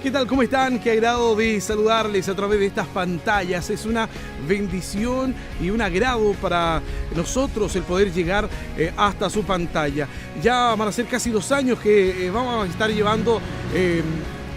¿Qué tal? ¿Cómo están? Qué agrado de saludarles a través de estas pantallas. Es una bendición y un agrado para nosotros el poder llegar hasta su pantalla. Ya van a ser casi 2 años que vamos a estar llevando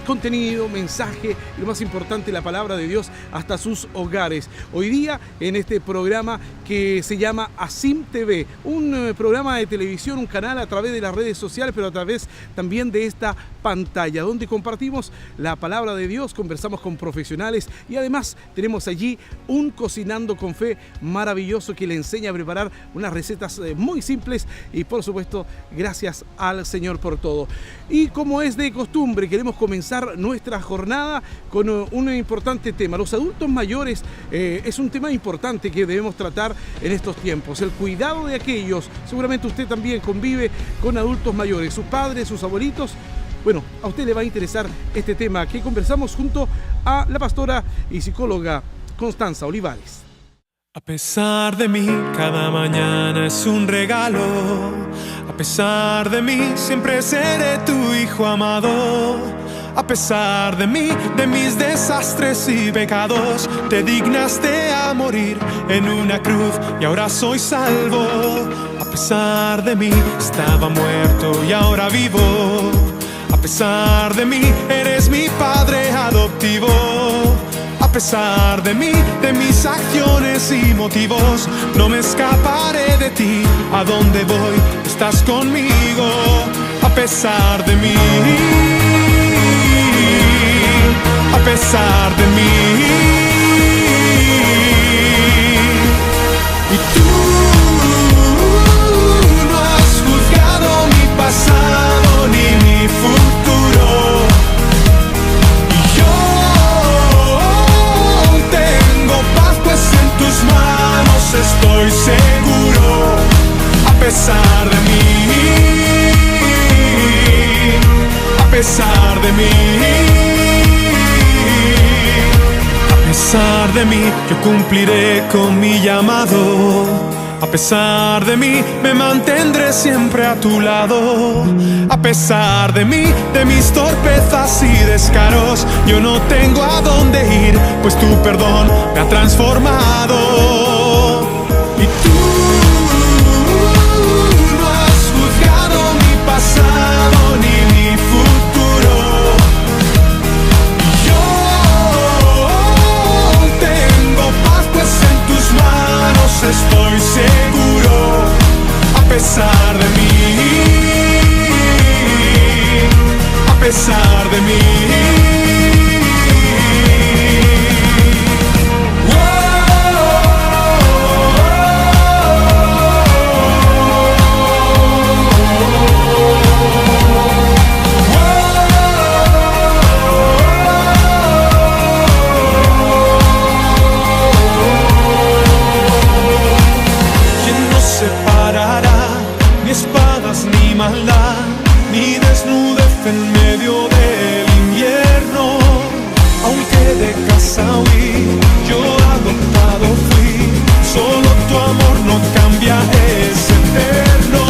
contenido, mensaje y lo más importante, la palabra de Dios hasta sus hogares. Hoy día en este programa que se llama ASIM TV, un programa de televisión, un canal a través de las redes sociales, pero a través también de esta pantalla, donde compartimos la palabra de Dios, conversamos con profesionales y además tenemos allí un Cocinando con Fe maravilloso que le enseña a preparar unas recetas muy simples y por supuesto gracias al Señor por todo. Y como es de costumbre, queremos comenzar nuestra jornada con un importante tema. Los adultos mayores es un tema importante que debemos tratar en estos tiempos. El cuidado de aquellos, seguramente usted también convive con adultos mayores, sus padres, sus abuelitos. Bueno, a usted le va a interesar este tema que conversamos junto a la pastora y psicóloga Constanza Olivares. A pesar de mí, cada mañana es un regalo. A pesar de mí, siempre seré tu hijo amado. A pesar de mí, de mis desastres y pecados, te dignaste a morir en una cruz y ahora soy salvo. A pesar de mí, estaba muerto y ahora vivo. A pesar de mí, eres mi padre adoptivo. A pesar de mí, de mis acciones y motivos, no me escaparé de ti. A donde voy, estás conmigo. A pesar de mí, a pesar de mí. Y tú no has juzgado mi pasado ni mi futuro. Y yo tengo paz, pues en tus manos estoy seguro. A pesar de mí, a pesar de mí. A pesar de mí, yo cumpliré con mi llamado. A pesar de mí, me mantendré siempre a tu lado. A pesar de mí, de mis torpezas y descaros, yo no tengo a dónde ir, pues tu perdón me ha transformado. Y tú no has juzgado mi pasado ni mi futuro. Estoy seguro, a pesar de mí, a pesar de mí. Ni maldad, ni desnudez en medio del invierno. Aunque de casa huí, yo adoptado fui. Solo tu amor no cambia, es eterno.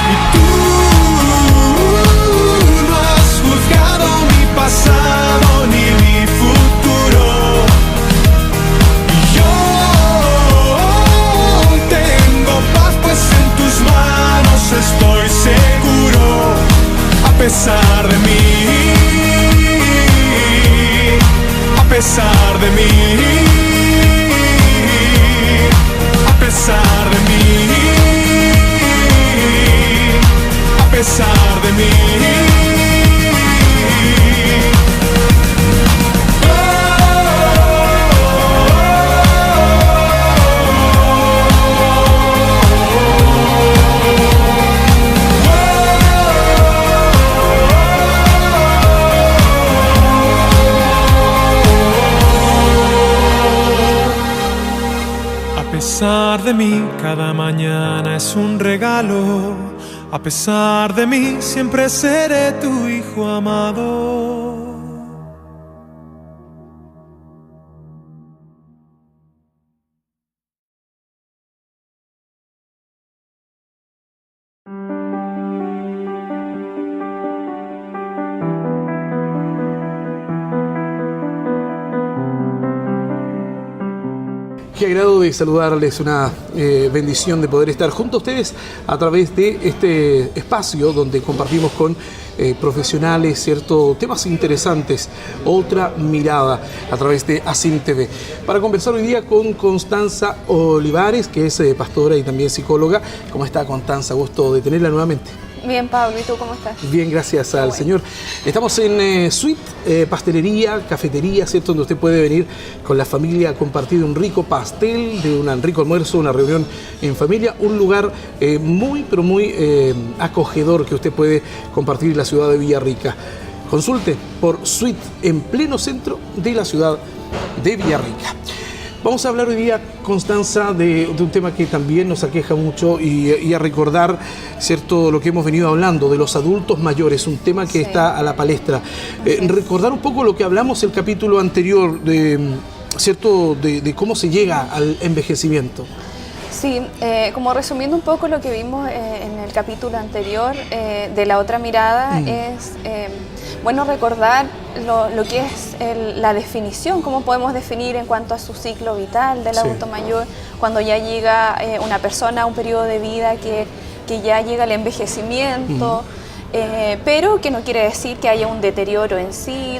Y tú no has juzgado mi pasado ni mi futuro. Y yo tengo paz, pues en tus manos estoy seguro. A pesar de mí, a pesar de mí, a pesar de mí, a pesar de mí. A pesar de mí, cada mañana es un regalo. A pesar de mí, siempre seré tu hijo amado. Qué agrado de saludarles, una bendición de poder estar junto a ustedes a través de este espacio donde compartimos con profesionales, ¿cierto? Temas interesantes, otra mirada a través de ASIM TV. Para conversar hoy día con Constanza Olivares, que es pastora y también psicóloga. ¿Cómo está, Constanza? Gusto de tenerla nuevamente. Bien, Pablo, ¿y tú cómo estás? Bien, gracias al Señor. Estamos en Suite, pastelería, cafetería, ¿cierto? Donde usted puede venir con la familia a compartir un rico pastel, de un rico almuerzo, una reunión en familia, un lugar muy, pero muy acogedor que usted puede compartir en la ciudad de Villarrica. Consulte por Suite en pleno centro de la ciudad de Villarrica. Vamos a hablar hoy día, Constanza, de un tema que también nos aqueja mucho y a recordar, ¿cierto?, lo que hemos venido hablando de los adultos mayores, un tema que está a la palestra. Recordar un poco lo que hablamos el capítulo anterior, ¿cierto?, de cómo se llega al envejecimiento. Sí, como resumiendo un poco lo que vimos en el capítulo anterior de la otra mirada, es bueno recordar lo que es la definición, cómo podemos definir en cuanto a su ciclo vital del adulto mayor, cuando ya llega una persona a un periodo de vida que ya llega el envejecimiento, pero que no quiere decir que haya un deterioro en sí,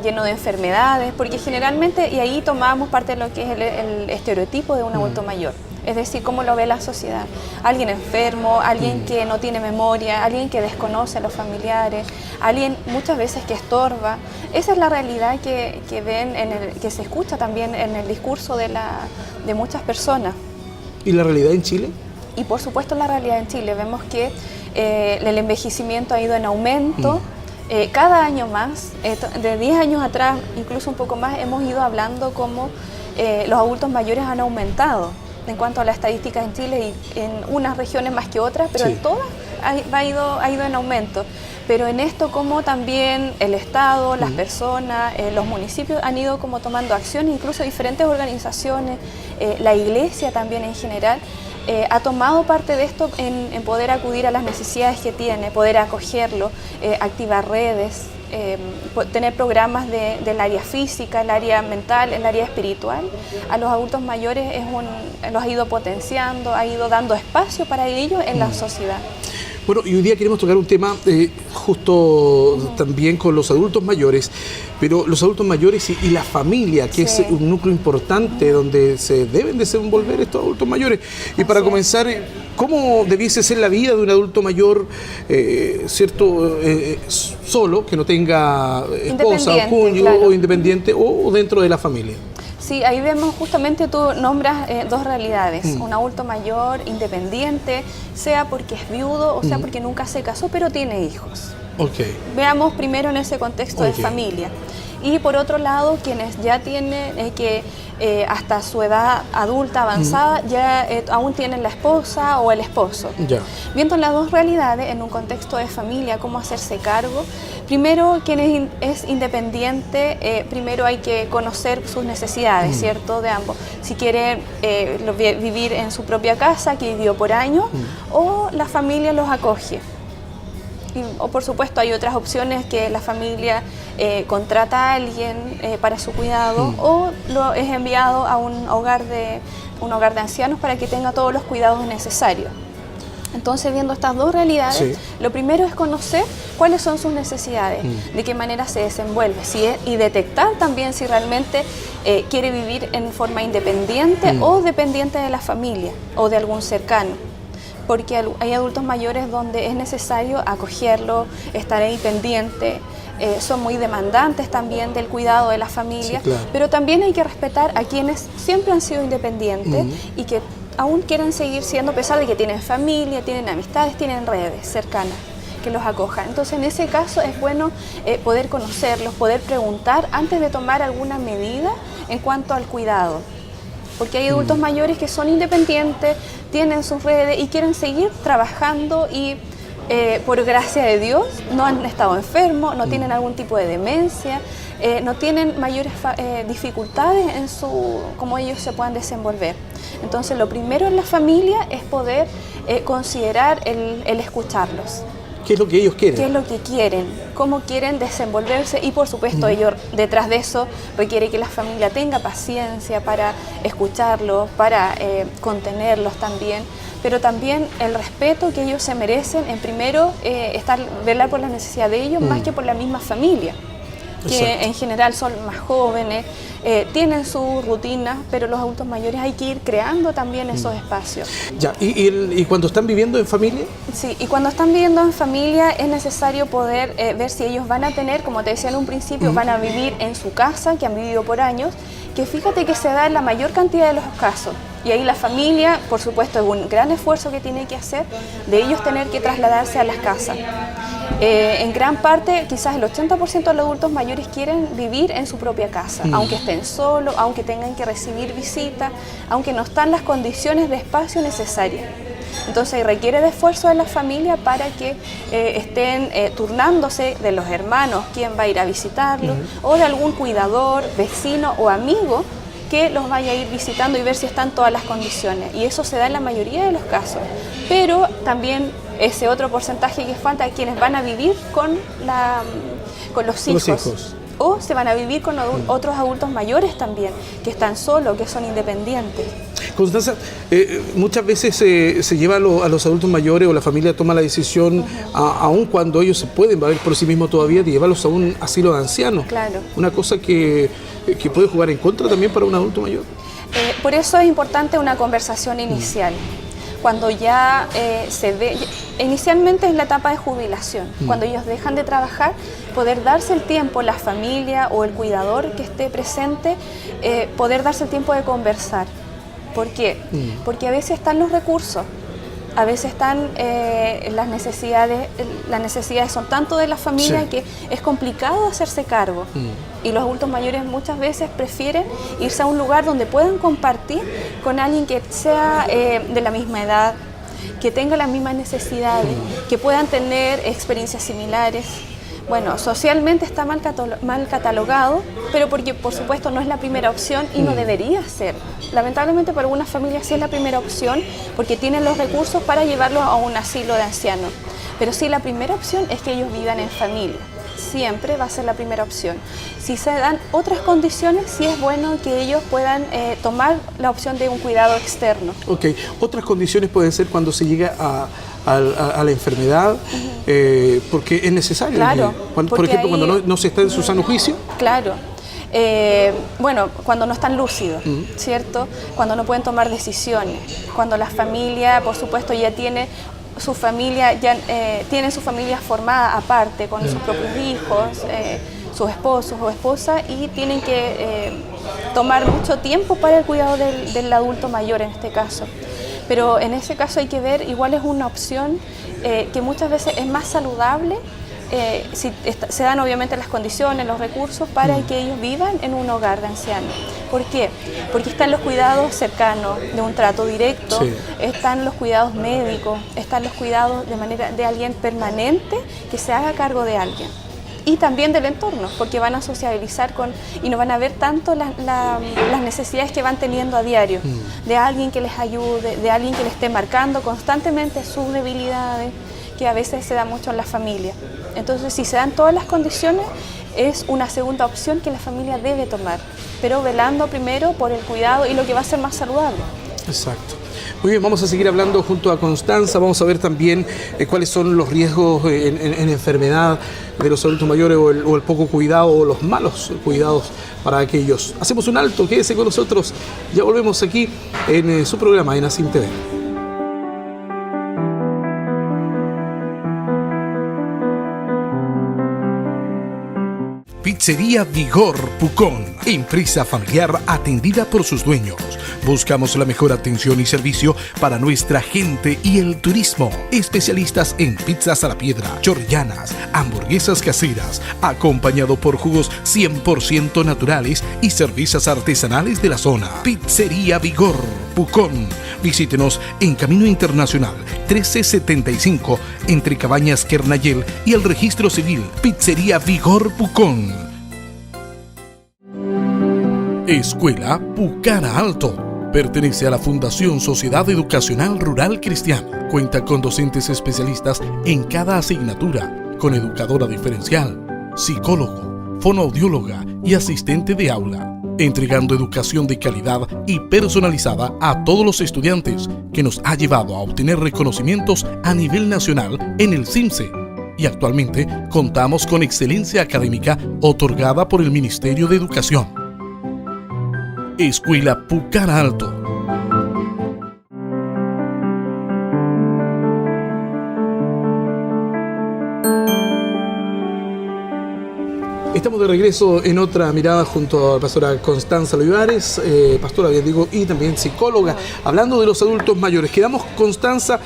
lleno de enfermedades, porque generalmente, y ahí tomamos parte de lo que es el estereotipo de un adulto mayor. Es decir, cómo lo ve la sociedad. Alguien enfermo, alguien que no tiene memoria, alguien que desconoce a los familiares, alguien muchas veces que estorba. Esa es la realidad que ven, que se escucha también en el discurso de muchas personas. ¿Y la realidad en Chile? Y por supuesto la realidad en Chile. Vemos que el envejecimiento ha ido en aumento. Cada año más, de 10 años atrás, incluso un poco más, hemos ido hablando cómo los adultos mayores han aumentado en cuanto a las estadísticas en Chile, y en unas regiones más que otras, pero en todas ha ido en aumento. Pero en esto, como también el Estado, las personas, los municipios han ido como tomando acciones, incluso diferentes organizaciones, la Iglesia también en general, ha tomado parte de esto en poder acudir a las necesidades que tiene, poder acogerlo, activar redes, tener programas del área física, el área mental, el área espiritual. A los adultos mayores los ha ido potenciando, ha ido dando espacio para ellos en la sociedad. Bueno, y hoy día queremos tocar un tema justo también con los adultos mayores, pero los adultos mayores y la familia, que es un núcleo importante donde se deben desenvolver estos adultos mayores. Y para comenzar, ¿cómo debiese ser la vida de un adulto mayor, cierto, solo, que no tenga esposa o cónyuge, o independiente, o dentro de la familia? Sí, ahí vemos justamente, tú nombras dos realidades, un adulto mayor independiente, sea porque es viudo o sea porque nunca se casó, pero tiene hijos. Veamos primero en ese contexto de familia. Y por otro lado, quienes ya tienen hasta su edad adulta avanzada, ya aún tienen la esposa o el esposo. Viendo las dos realidades en un contexto de familia, cómo hacerse cargo. Primero, quien es independiente, primero hay que conocer sus necesidades, ¿cierto? De ambos. Si quiere vivir en su propia casa, que vivió por años, o la familia los acoge. O por supuesto hay otras opciones, que la familia contrata a alguien para su cuidado, o lo es enviado a un hogar de ancianos para que tenga todos los cuidados necesarios. Entonces, viendo estas dos realidades, lo primero es conocer cuáles son sus necesidades, de qué manera se desenvuelve, y detectar también si realmente quiere vivir en forma independiente o dependiente de la familia o de algún cercano. Porque hay adultos mayores donde es necesario acogerlo, estar ahí pendiente, son muy demandantes también del cuidado de la familia, pero también hay que respetar a quienes siempre han sido independientes y que aún quieren seguir siendo, a pesar de que tienen familia, tienen amistades, tienen redes cercanas que los acojan. Entonces, en ese caso es bueno poder conocerlos, poder preguntar antes de tomar alguna medida en cuanto al cuidado. Porque hay adultos mayores que son independientes, tienen sus redes y quieren seguir trabajando y por gracia de Dios no han estado enfermos, no tienen algún tipo de demencia, no tienen mayores dificultades en cómo ellos se puedan desenvolver. Entonces, lo primero en la familia es poder considerar el escucharlos. ¿Qué es lo que ellos quieren? ¿Qué es lo que quieren? ¿Cómo quieren desenvolverse? Y por supuesto, ellos detrás de eso requiere que la familia tenga paciencia para escucharlos, para contenerlos también, pero también el respeto que ellos se merecen, en primero, velar por la necesidad de ellos más que por la misma familia, que Exacto. en general son más jóvenes, tienen su rutina, pero los adultos mayores hay que ir creando también esos espacios. Ya, ¿y cuando están viviendo en familia? Sí, y cuando están viviendo en familia es necesario poder ver si ellos van a tener, como te decía en un principio, van a vivir en su casa, que han vivido por años, que fíjate que se da en la mayor cantidad de los casos. Y ahí la familia, por supuesto, es un gran esfuerzo que tiene que hacer de ellos tener que trasladarse a las casas. En gran parte, quizás el 80% de los adultos mayores quieren vivir en su propia casa, aunque estén solos, aunque tengan que recibir visitas, aunque no están las condiciones de espacio necesarias. Entonces requiere de esfuerzo de la familia para que estén turnándose de los hermanos, quién va a ir a visitarlos, o de algún cuidador, vecino o amigo que los vaya a ir visitando y ver si están todas las condiciones. Y eso se da en la mayoría de los casos. Pero también ese otro porcentaje que falta, quienes van a vivir con los hijos. O se van a vivir con otros adultos mayores también, que están solos, que son independientes. Constanza, muchas veces se lleva a los adultos mayores o la familia toma la decisión, aun cuando ellos se pueden valer por sí mismos todavía, de llevarlos a un asilo de ancianos. Claro. Una cosa que puede jugar en contra también para un adulto mayor. Por eso es importante una conversación inicial. Cuando ya se ve, inicialmente es la etapa de jubilación, cuando ellos dejan de trabajar, poder darse el tiempo, la familia o el cuidador que esté presente, poder darse el tiempo de conversar. ¿Por qué? Porque a veces están los recursos, a veces están las necesidades son tanto de la familia que es complicado hacerse cargo. Y los adultos mayores muchas veces prefieren irse a un lugar donde puedan compartir con alguien que sea de la misma edad, que tenga las mismas necesidades, que puedan tener experiencias similares. Bueno, socialmente está mal catalogado, pero porque por supuesto no es la primera opción y no debería ser. Lamentablemente para algunas familias sí es la primera opción porque tienen los recursos para llevarlos a un asilo de ancianos. Pero sí, la primera opción es que ellos vivan en familia. Siempre va a ser la primera opción. Si se dan otras condiciones, sí es bueno que ellos puedan tomar la opción de un cuidado externo. Ok, otras condiciones pueden ser cuando se llega a la enfermedad, porque es necesario. Claro. Por ejemplo, cuando no se está en su sano juicio. Claro. Bueno, cuando no están lúcidos, ¿cierto? Cuando no pueden tomar decisiones, cuando la familia, por supuesto, ya tiene su familia, tienen su familia formada aparte, con sus propios hijos, sus esposos o esposas, y tienen que tomar mucho tiempo para el cuidado del adulto mayor en este caso. Pero en ese caso hay que ver, igual es una opción que muchas veces es más saludable, si se dan obviamente las condiciones, los recursos para que ellos vivan en un hogar de ancianos. ¿Por qué? Porque están los cuidados cercanos, de un trato directo, están los cuidados médicos, están los cuidados de alguien permanente que se haga cargo de alguien. Y también del entorno, porque van a sociabilizar y no van a ver tanto las necesidades que van teniendo a diario, de alguien que les ayude, de alguien que les esté marcando constantemente sus debilidades, que a veces se da mucho en la familia. Entonces, si se dan todas las condiciones, es una segunda opción que la familia debe tomar, pero velando primero por el cuidado y lo que va a ser más saludable. Exacto. Muy bien, vamos a seguir hablando junto a Constanza, vamos a ver también cuáles son los riesgos en enfermedad de los adultos mayores o el poco cuidado o los malos cuidados para aquellos. Hacemos un alto, quédese con nosotros, ya volvemos aquí en su programa en ASIM TV. Pizzería Vigor Pucón, empresa familiar atendida por sus dueños. Buscamos la mejor atención y servicio para nuestra gente y el turismo. Especialistas en pizzas a la piedra, chorrillanas, hamburguesas caseras, acompañado por jugos 100% naturales y cervezas artesanales de la zona. Pizzería Vigor Pucón. Visítenos en Camino Internacional 1375, entre Cabañas Kernayel y el Registro Civil. Pizzería Vigor Pucón. Escuela Pucara Alto. Pertenece a la Fundación Sociedad Educacional Rural Cristiana. Cuenta con docentes especialistas en cada asignatura, con educadora diferencial, psicólogo, fonoaudióloga y asistente de aula, entregando educación de calidad y personalizada a todos los estudiantes, que nos ha llevado a obtener reconocimientos a nivel nacional en el CIMSE. Y actualmente contamos con excelencia académica otorgada por el Ministerio de Educación. Escuela Pucara Alto. Estamos de regreso en otra mirada junto a la pastora Constanza Olivares, pastora, bien digo, y también psicóloga, hablando de los adultos mayores. Quedamos, Constanza,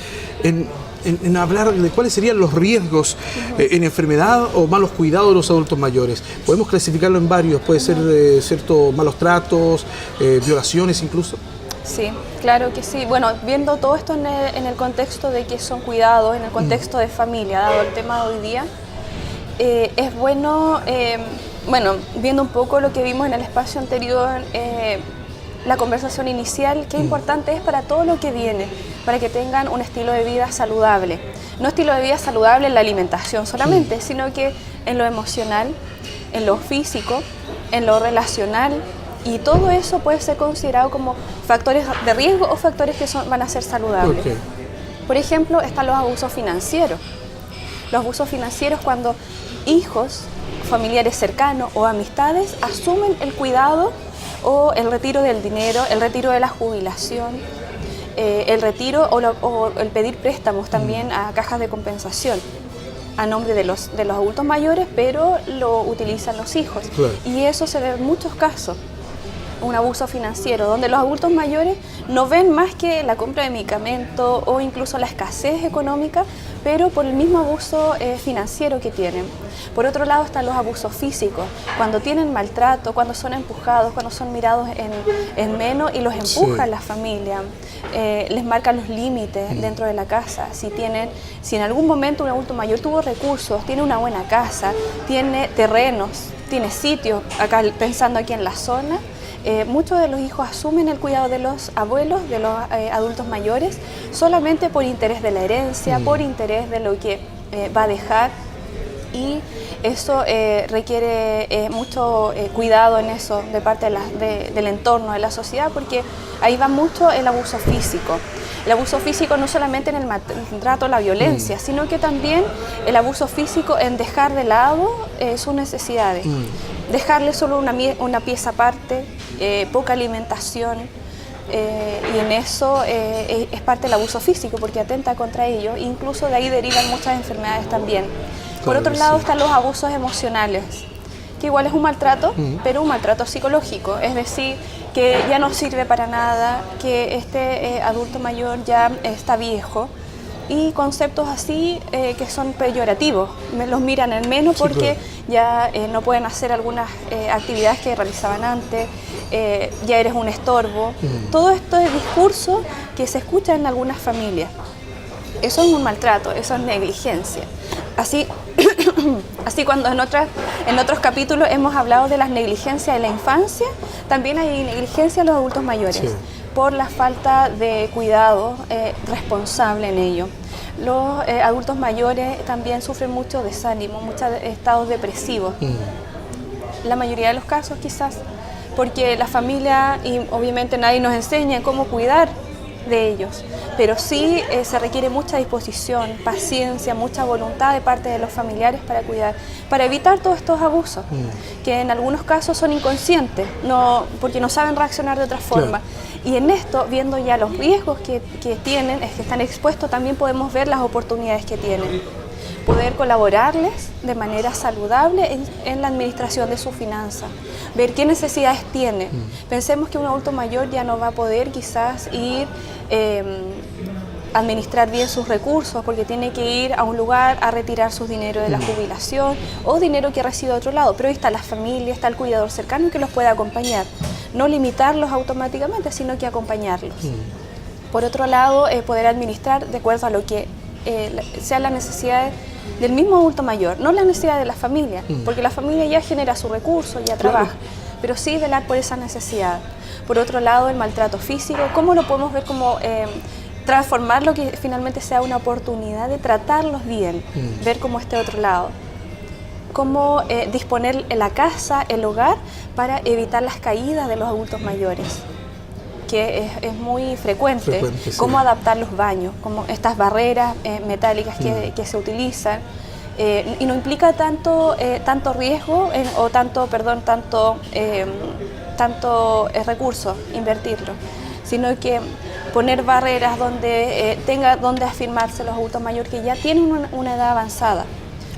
en hablar de cuáles serían los riesgos en enfermedad o malos cuidados de los adultos mayores. Podemos clasificarlo en varios, puede ser malos tratos, violaciones incluso. Sí, claro que sí. Bueno, viendo todo esto en el contexto de que son cuidados, en el contexto de familia, dado el tema de hoy día, es bueno, viendo un poco lo que vimos en el espacio anterior, la conversación inicial, qué importante es para todo lo que viene, para que tengan un estilo de vida saludable. No estilo de vida saludable en la alimentación solamente, sino que en lo emocional, en lo físico, en lo relacional, y todo eso puede ser considerado como factores de riesgo o factores que van a ser saludables. Okay. Por ejemplo, están los abusos financieros. Los abusos financieros cuando hijos, familiares cercanos o amistades asumen el cuidado o el retiro del dinero, el retiro de la jubilación, el retiro o el pedir préstamos también a cajas de compensación a nombre de los adultos mayores, pero lo utilizan los hijos. Claro. Y eso se ve en muchos casos, un abuso financiero, donde los adultos mayores no ven más que la compra de medicamentos o incluso la escasez económica, pero por el mismo abuso financiero que tienen. Por otro lado están los abusos físicos, cuando tienen maltrato, cuando son empujados, cuando son mirados en menos y los empujan la familia, les marcan los límites dentro de la casa. Si en algún momento un adulto mayor tuvo recursos, tiene una buena casa, tiene terrenos, tiene sitios, acá pensando aquí en la zona, muchos de los hijos asumen el cuidado de los abuelos, de los adultos mayores, solamente por interés de la herencia, por interés de lo que va a dejar, y eso requiere mucho cuidado en eso de parte del entorno, de la sociedad, porque ahí va mucho el abuso físico. El abuso físico no solamente en el maltrato, la violencia, sino que también el abuso físico en dejar de lado sus necesidades. Dejarle solo una pieza aparte, poca alimentación, y en eso es parte del abuso físico, porque atenta contra ellos, incluso de ahí derivan muchas enfermedades también. Por otro lado están los abusos emocionales, que igual es un maltrato, pero un maltrato psicológico, es decir, que ya no sirve para nada, que este adulto mayor ya está viejo, y conceptos así que son peyorativos, los miran en menos porque ya no pueden hacer algunas actividades que realizaban antes, ya eres un estorbo. Todo esto es discurso que se escucha en algunas familias. Eso es un maltrato, eso es negligencia. Así cuando en otros capítulos hemos hablado de las negligencias de la infancia, también hay negligencia de los adultos mayores, por la falta de cuidado responsable en ello. Los adultos mayores también sufren mucho desánimo, muchos estados depresivos. La mayoría de los casos quizás, porque la familia y obviamente nadie nos enseña cómo cuidar de ellos, pero sí se requiere mucha disposición, paciencia, mucha voluntad de parte de los familiares para cuidar, para evitar todos estos abusos, que en algunos casos son inconscientes, porque no saben reaccionar de otra forma. Y en esto, viendo ya los riesgos que tienen, que están expuestos, también podemos ver las oportunidades que tienen. Poder colaborarles de manera saludable en la administración de sus finanzas, ver qué necesidades tiene. Pensemos que un adulto mayor ya no va a poder quizás ir administrar bien sus recursos, porque tiene que ir a un lugar a retirar su dinero de la jubilación o dinero que recibe de otro lado, pero ahí está la familia, está el cuidador cercano que los puede acompañar, no limitarlos automáticamente, sino que acompañarlos. Por otro lado, poder administrar de acuerdo a lo que sean las necesidades del mismo adulto mayor, no las necesidades de la familia, porque la familia ya genera su recurso, ya trabaja, pero sí velar por esa necesidad. Por otro lado, el maltrato físico, ¿cómo lo podemos ver como transformarlo que finalmente sea una oportunidad de tratarlos bien, ver como este otro lado? Cómo disponer la casa, el hogar, para evitar las caídas de los adultos mayores, que es muy frecuente. Sí. Cómo adaptar los baños, como estas barreras metálicas que se utilizan, y no implica tanto riesgo tanto recurso, invertirlo, sino que poner barreras donde tenga donde afirmarse los adultos mayores que ya tienen una edad avanzada.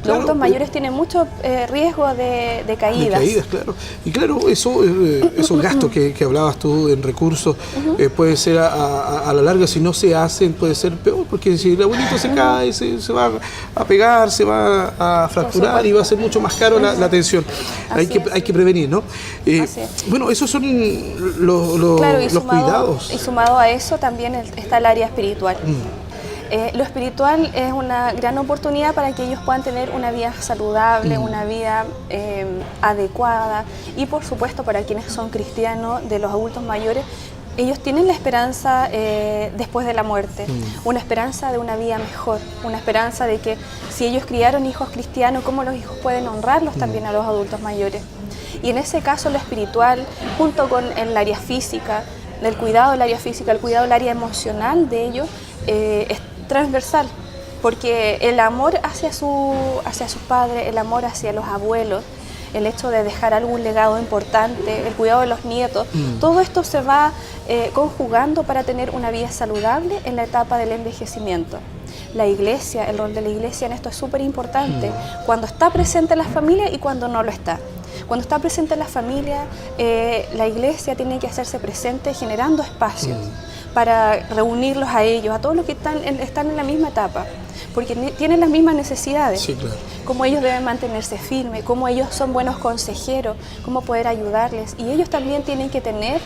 Los adultos mayores tienen mucho riesgo de caídas. De caídas, claro. Y claro, esos gastos que hablabas tú en recursos, puede ser a la larga, si no se hacen, puede ser peor, porque si el abuelito se cae, se va a pegar, se va a fracturar y va a ser mucho más caro la atención. Hay que prevenir, ¿no? Bueno, esos son los cuidados. Y sumado a eso también está el área espiritual. Lo espiritual es una gran oportunidad para que ellos puedan tener una vida saludable, una vida adecuada, y por supuesto para quienes son cristianos de los adultos mayores, ellos tienen la esperanza después de la muerte, una esperanza de una vida mejor, una esperanza de que si ellos criaron hijos cristianos, cómo los hijos pueden honrarlos también a los adultos mayores. Y en ese caso lo espiritual, junto con el área física, el cuidado del área física, el cuidado del área emocional de ellos, es transversal, porque el amor hacia sus padres, el amor hacia los abuelos, el hecho de dejar algún legado importante, el cuidado de los nietos, todo esto se va conjugando para tener una vida saludable en la etapa del envejecimiento. La iglesia, el rol de la iglesia en esto es súper importante, cuando está presente en la familia y cuando no lo está. Cuando está presente en la familia, la iglesia tiene que hacerse presente generando espacios para reunirlos a ellos, a todos los que están en la misma etapa, porque tienen las mismas necesidades. Sí, claro. Cómo ellos deben mantenerse firmes, cómo ellos son buenos consejeros, cómo poder ayudarles. Y ellos también tienen que tener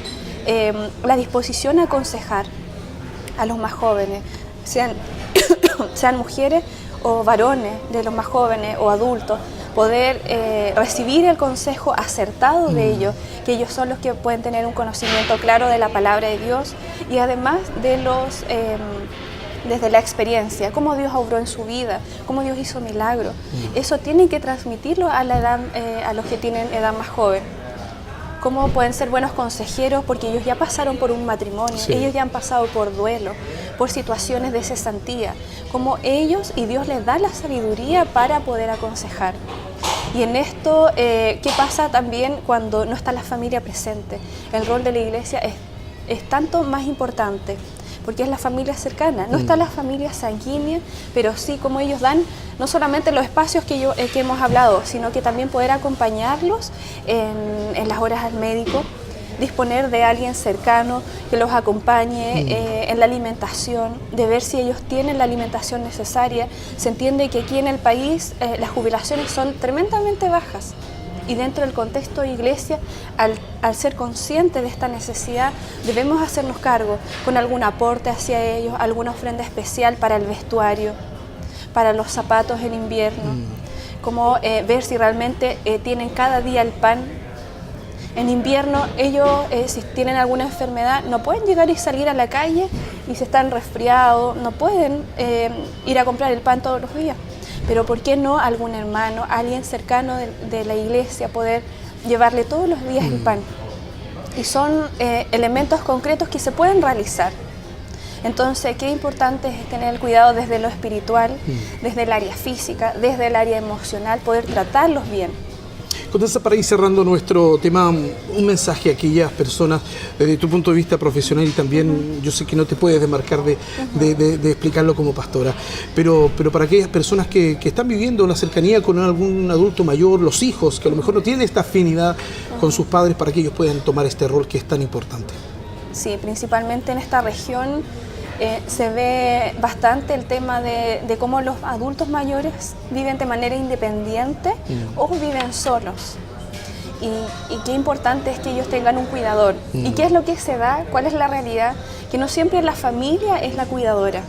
la disposición a aconsejar a los más jóvenes, sean mujeres o varones de los más jóvenes o adultos, poder recibir el consejo acertado de ellos, que ellos son los que pueden tener un conocimiento claro de la palabra de Dios y además de desde la experiencia, cómo Dios obró en su vida, cómo Dios hizo milagros. Eso tienen que transmitirlo a los que tienen edad más joven. Cómo pueden ser buenos consejeros porque ellos ya pasaron por un matrimonio, ellos ya han pasado por duelo, por situaciones de cesantía, como ellos y Dios les da la sabiduría para poder aconsejar. Y en esto, ¿qué pasa también cuando no está la familia presente? El rol de la iglesia es tanto más importante, porque es la familia cercana, no está la familia sanguínea, pero sí como ellos dan no solamente los espacios que hemos hablado, sino que también poder acompañarlos en las horas al médico, disponer de alguien cercano que los acompañe en la alimentación, de ver si ellos tienen la alimentación necesaria. Se entiende que aquí en el país las jubilaciones son tremendamente bajas. Y dentro del contexto de iglesia, al ser conscientes de esta necesidad, debemos hacernos cargo con algún aporte hacia ellos, alguna ofrenda especial para el vestuario, para los zapatos en invierno, como ver si realmente tienen cada día el pan. En invierno ellos, si tienen alguna enfermedad, no pueden llegar y salir a la calle y si están resfriados, no pueden ir a comprar el pan todos los días. Pero ¿por qué no algún hermano, alguien cercano de la iglesia, poder llevarle todos los días el pan? Y son elementos concretos que se pueden realizar. Entonces, qué importante es tener el cuidado desde lo espiritual, desde el área física, desde el área emocional, poder tratarlos bien. Constanza, para ir cerrando nuestro tema, un mensaje a aquellas personas desde tu punto de vista profesional y también yo sé que no te puedes desmarcar de explicarlo como pastora, pero para aquellas personas que están viviendo la cercanía con algún adulto mayor, los hijos que a lo mejor no tienen esta afinidad con sus padres, para que ellos puedan tomar este rol que es tan importante. Sí, principalmente en esta región se ve bastante el tema de cómo los adultos mayores viven de manera independiente o viven solos. Y qué importante es que ellos tengan un cuidador. ¿Y qué es lo que se da? ¿Cuál es la realidad? Que no siempre la familia es la cuidadora.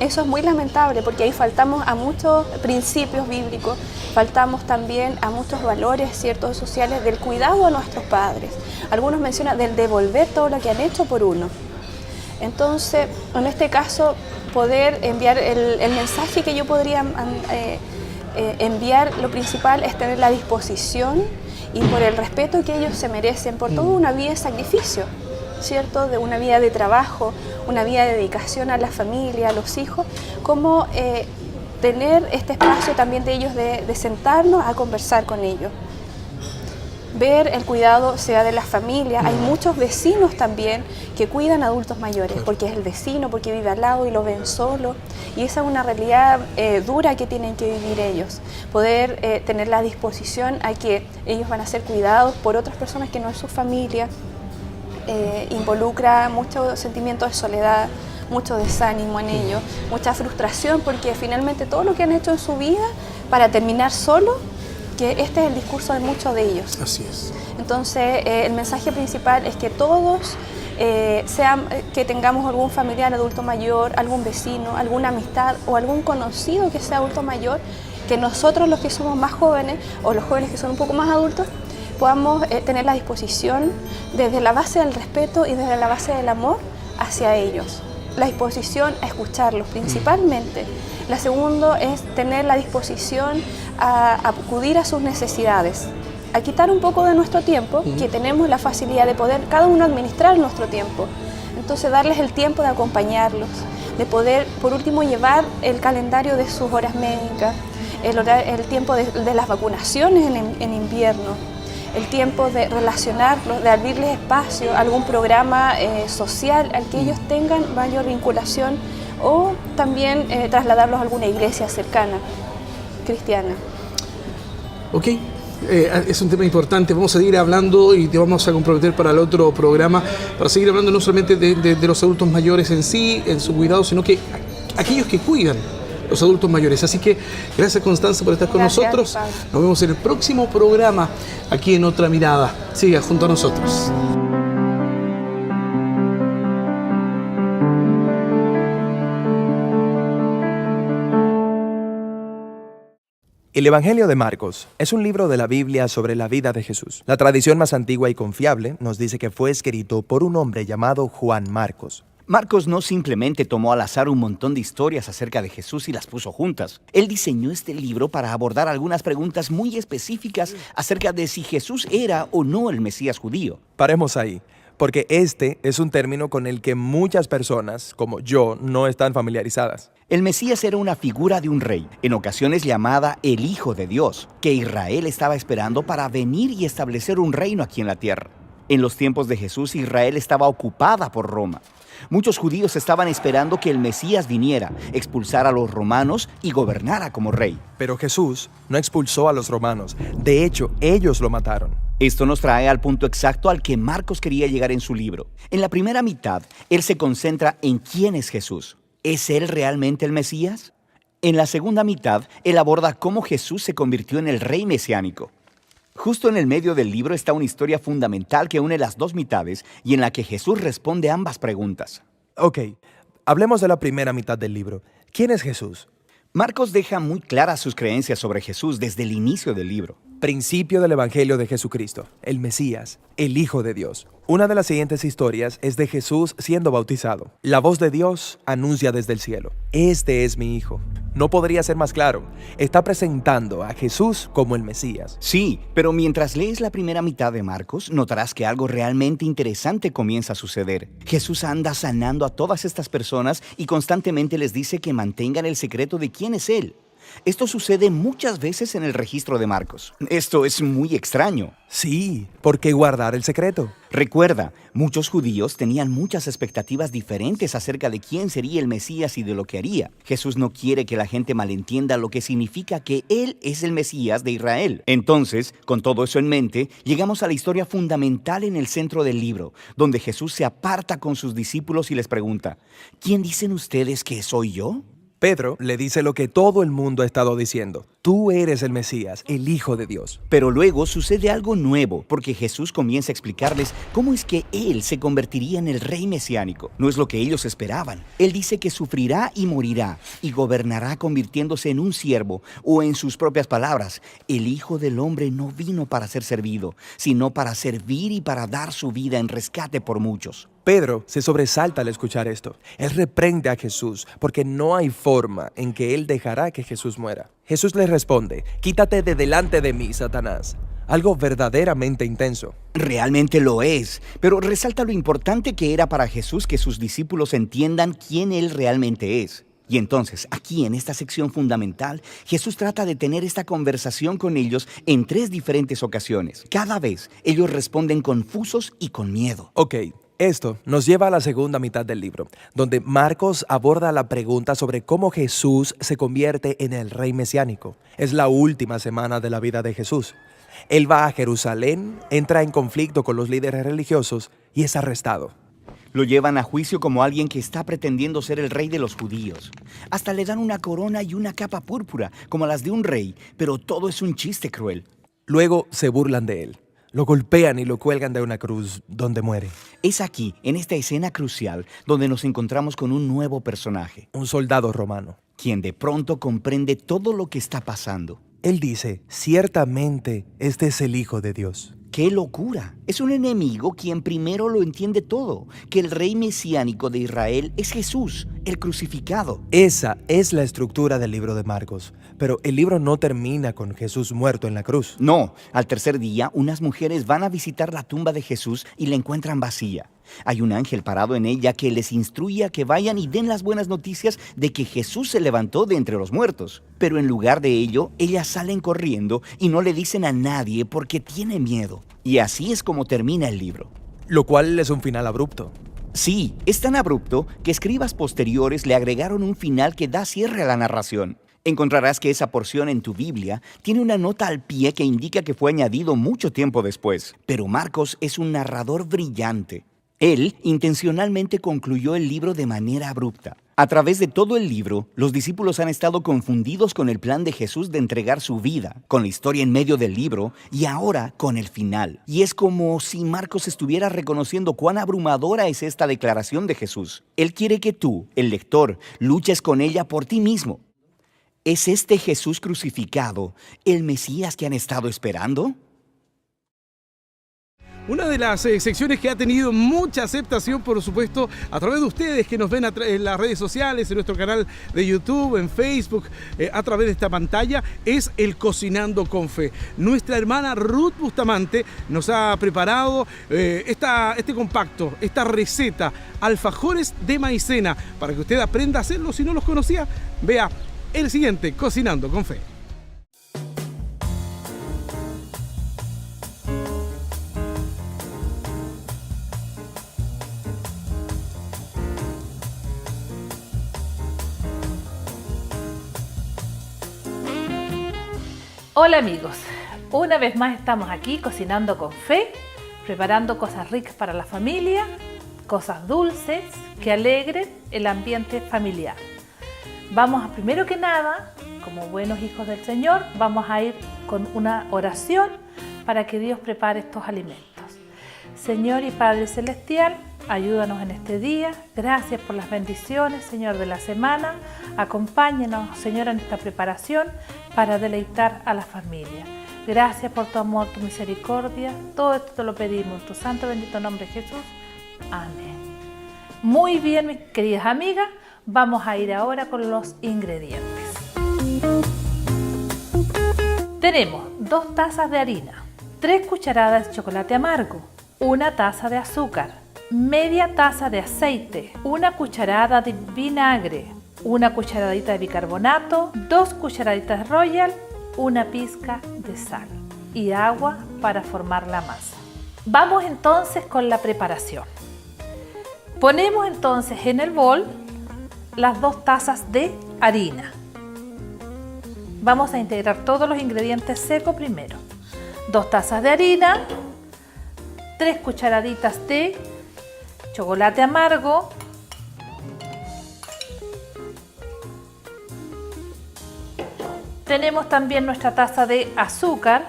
Eso es muy lamentable porque ahí faltamos a muchos principios bíblicos, faltamos también a muchos valores, ciertos sociales, del cuidado a nuestros padres. Algunos mencionan del devolver todo lo que han hecho por uno. Entonces, en este caso, poder enviar el mensaje que yo podría enviar, lo principal es tener la disposición y por el respeto que ellos se merecen, por toda una vida de sacrificio, ¿cierto? De una vida de trabajo, una vida de dedicación a la familia, a los hijos, como tener este espacio también de ellos de sentarnos a conversar con ellos. Ver el cuidado sea de la familia. Hay muchos vecinos también que cuidan a adultos mayores, porque es el vecino, porque vive al lado y lo ven solo. Y esa es una realidad dura que tienen que vivir ellos. Poder tener la disposición a que ellos van a ser cuidados por otras personas que no es su familia. Involucra mucho sentimiento de soledad, mucho desánimo en ellos, mucha frustración, porque finalmente todo lo que han hecho en su vida para terminar solo, que este es el discurso de muchos de ellos. Así es. Entonces, el mensaje principal es que todos, que tengamos algún familiar adulto mayor, algún vecino, alguna amistad o algún conocido que sea adulto mayor, que nosotros los que somos más jóvenes o los jóvenes que son un poco más adultos, podamos tener la disposición desde la base del respeto y desde la base del amor hacia ellos. La disposición a escucharlos principalmente. La segunda es tener la disposición a acudir a sus necesidades, a quitar un poco de nuestro tiempo, que tenemos la facilidad de poder cada uno administrar nuestro tiempo. Entonces darles el tiempo de acompañarlos, de poder por último llevar el calendario de sus horas médicas, el tiempo de las vacunaciones en invierno, el tiempo de relacionarlos, de abrirles espacio, algún programa social al que ellos tengan mayor vinculación o también trasladarlos a alguna iglesia cercana, cristiana. Ok, es un tema importante. Vamos a seguir hablando y te vamos a comprometer para el otro programa, para seguir hablando no solamente de los adultos mayores en sí, en su cuidado, sino que aquellos que cuidan los adultos mayores. Así que gracias, Constanza, por estar con nosotros. Nos vemos en el próximo programa aquí en Otra Mirada. Siga junto a nosotros. El Evangelio de Marcos es un libro de la Biblia sobre la vida de Jesús. La tradición más antigua y confiable nos dice que fue escrito por un hombre llamado Juan Marcos. Marcos no simplemente tomó al azar un montón de historias acerca de Jesús y las puso juntas. Él diseñó este libro para abordar algunas preguntas muy específicas acerca de si Jesús era o no el Mesías judío. Paremos ahí, porque este es un término con el que muchas personas, como yo, no están familiarizadas. El Mesías era una figura de un rey, en ocasiones llamada el Hijo de Dios, que Israel estaba esperando para venir y establecer un reino aquí en la tierra. En los tiempos de Jesús, Israel estaba ocupada por Roma. Muchos judíos estaban esperando que el Mesías viniera, expulsara a los romanos y gobernara como rey. Pero Jesús no expulsó a los romanos. De hecho, ellos lo mataron. Esto nos trae al punto exacto al que Marcos quería llegar en su libro. En la primera mitad, él se concentra en quién es Jesús. ¿Es él realmente el Mesías? En la segunda mitad, él aborda cómo Jesús se convirtió en el rey mesiánico. Justo en el medio del libro está una historia fundamental que une las dos mitades y en la que Jesús responde ambas preguntas. Ok, hablemos de la primera mitad del libro. ¿Quién es Jesús? Marcos deja muy claras sus creencias sobre Jesús desde el inicio del libro. Principio del Evangelio de Jesucristo, el Mesías, el Hijo de Dios. Una de las siguientes historias es de Jesús siendo bautizado. La voz de Dios anuncia desde el cielo: este es mi Hijo. No podría ser más claro. Está presentando a Jesús como el Mesías. Sí, pero mientras lees la primera mitad de Marcos, notarás que algo realmente interesante comienza a suceder. Jesús anda sanando a todas estas personas y constantemente les dice que mantengan el secreto de quién es Él. Esto sucede muchas veces en el registro de Marcos. Esto es muy extraño. Sí, ¿por qué guardar el secreto? Recuerda, muchos judíos tenían muchas expectativas diferentes acerca de quién sería el Mesías y de lo que haría. Jesús no quiere que la gente malentienda lo que significa que Él es el Mesías de Israel. Entonces, con todo eso en mente, llegamos a la historia fundamental en el centro del libro, donde Jesús se aparta con sus discípulos y les pregunta: ¿quién dicen ustedes que soy yo? Pedro le dice lo que todo el mundo ha estado diciendo. tú eres el Mesías, el Hijo de Dios. Pero luego sucede algo nuevo, porque Jesús comienza a explicarles cómo es que Él se convertiría en el rey mesiánico. No es lo que ellos esperaban. Él dice que sufrirá y morirá, y gobernará convirtiéndose en un siervo, o en sus propias palabras, el Hijo del Hombre no vino para ser servido, sino para servir y para dar su vida en rescate por muchos. Pedro se sobresalta al escuchar esto. Él reprende a Jesús porque no hay forma en que él dejará que Jesús muera. Jesús le responde: quítate de delante de mí, Satanás. Algo verdaderamente intenso. Realmente lo es, pero resalta lo importante que era para Jesús que sus discípulos entiendan quién Él realmente es. Y entonces, aquí en esta sección fundamental, Jesús trata de tener esta conversación con ellos en 3 diferentes ocasiones. Cada vez, ellos responden confusos y con miedo. Ok. Esto nos lleva a la segunda mitad del libro, donde Marcos aborda la pregunta sobre cómo Jesús se convierte en el rey mesiánico. Es la última semana de la vida de Jesús. Él va a Jerusalén, entra en conflicto con los líderes religiosos y es arrestado. Lo llevan a juicio como alguien que está pretendiendo ser el rey de los judíos. Hasta le dan una corona y una capa púrpura, como las de un rey, pero todo es un chiste cruel. Luego se burlan de él. Lo golpean y lo cuelgan de una cruz, donde muere. Es aquí, en esta escena crucial, donde nos encontramos con un nuevo personaje. Un soldado romano. Quien de pronto comprende todo lo que está pasando. Él dice: ciertamente este es el Hijo de Dios. ¡Qué locura! Es un enemigo quien primero lo entiende todo, que el rey mesiánico de Israel es Jesús, el crucificado. Esa es la estructura del libro de Marcos, pero el libro no termina con Jesús muerto en la cruz. No, al tercer día, unas mujeres van a visitar la tumba de Jesús y la encuentran vacía. Hay un ángel parado en ella que les instruye a que vayan y den las buenas noticias de que Jesús se levantó de entre los muertos. Pero en lugar de ello, ellas salen corriendo y no le dicen a nadie porque tiene miedo. Y así es como termina el libro. Lo cual es un final abrupto. Sí, es tan abrupto que escribas posteriores le agregaron un final que da cierre a la narración. Encontrarás que esa porción en tu Biblia tiene una nota al pie que indica que fue añadido mucho tiempo después. Pero Marcos es un narrador brillante. Él intencionalmente concluyó el libro de manera abrupta. A través de todo el libro, los discípulos han estado confundidos con el plan de Jesús de entregar su vida, con la historia en medio del libro y ahora con el final. Y es como si Marcos estuviera reconociendo cuán abrumadora es esta declaración de Jesús. Él quiere que tú, el lector, luches con ella por ti mismo. ¿Es este Jesús crucificado el Mesías que han estado esperando? Una de las secciones que ha tenido mucha aceptación, por supuesto, a través de ustedes que nos ven en las redes sociales, en nuestro canal de YouTube, en Facebook, a través de esta pantalla, es el Cocinando con Fe. Nuestra hermana Ruth Bustamante nos ha preparado este compacto, esta receta, alfajores de maicena, para que usted aprenda a hacerlo si no los conocía. Vea el siguiente, Cocinando con Fe. Hola amigos, una vez más estamos aquí cocinando con fe, preparando cosas ricas para la familia, cosas dulces que alegren el ambiente familiar. Vamos a, primero que nada, como buenos hijos del Señor, vamos a ir con una oración para que Dios prepare estos alimentos. Señor y Padre Celestial, ayúdanos en este día. Gracias por las bendiciones, Señor, de la semana. Acompáñanos, Señor, en esta preparación para deleitar a la familia. Gracias por tu amor, tu misericordia. Todo esto te lo pedimos en tu santo bendito nombre, Jesús. Amén. Muy bien, mis queridas amigas, vamos a ir ahora con los ingredientes. Tenemos 2 tazas de harina, 3 cucharadas de chocolate amargo, 1 taza de azúcar, media taza de aceite, 1 cucharada de vinagre, 1 cucharadita de bicarbonato, 2 cucharaditas de Royal, 1 pizca de sal y agua para formar la masa. Vamos entonces con la preparación. Ponemos entonces en el bol las 2 tazas de harina. Vamos a integrar todos los ingredientes secos primero. 2 tazas de harina, 3 cucharaditas de chocolate amargo, 3 Tenemos también nuestra taza de azúcar.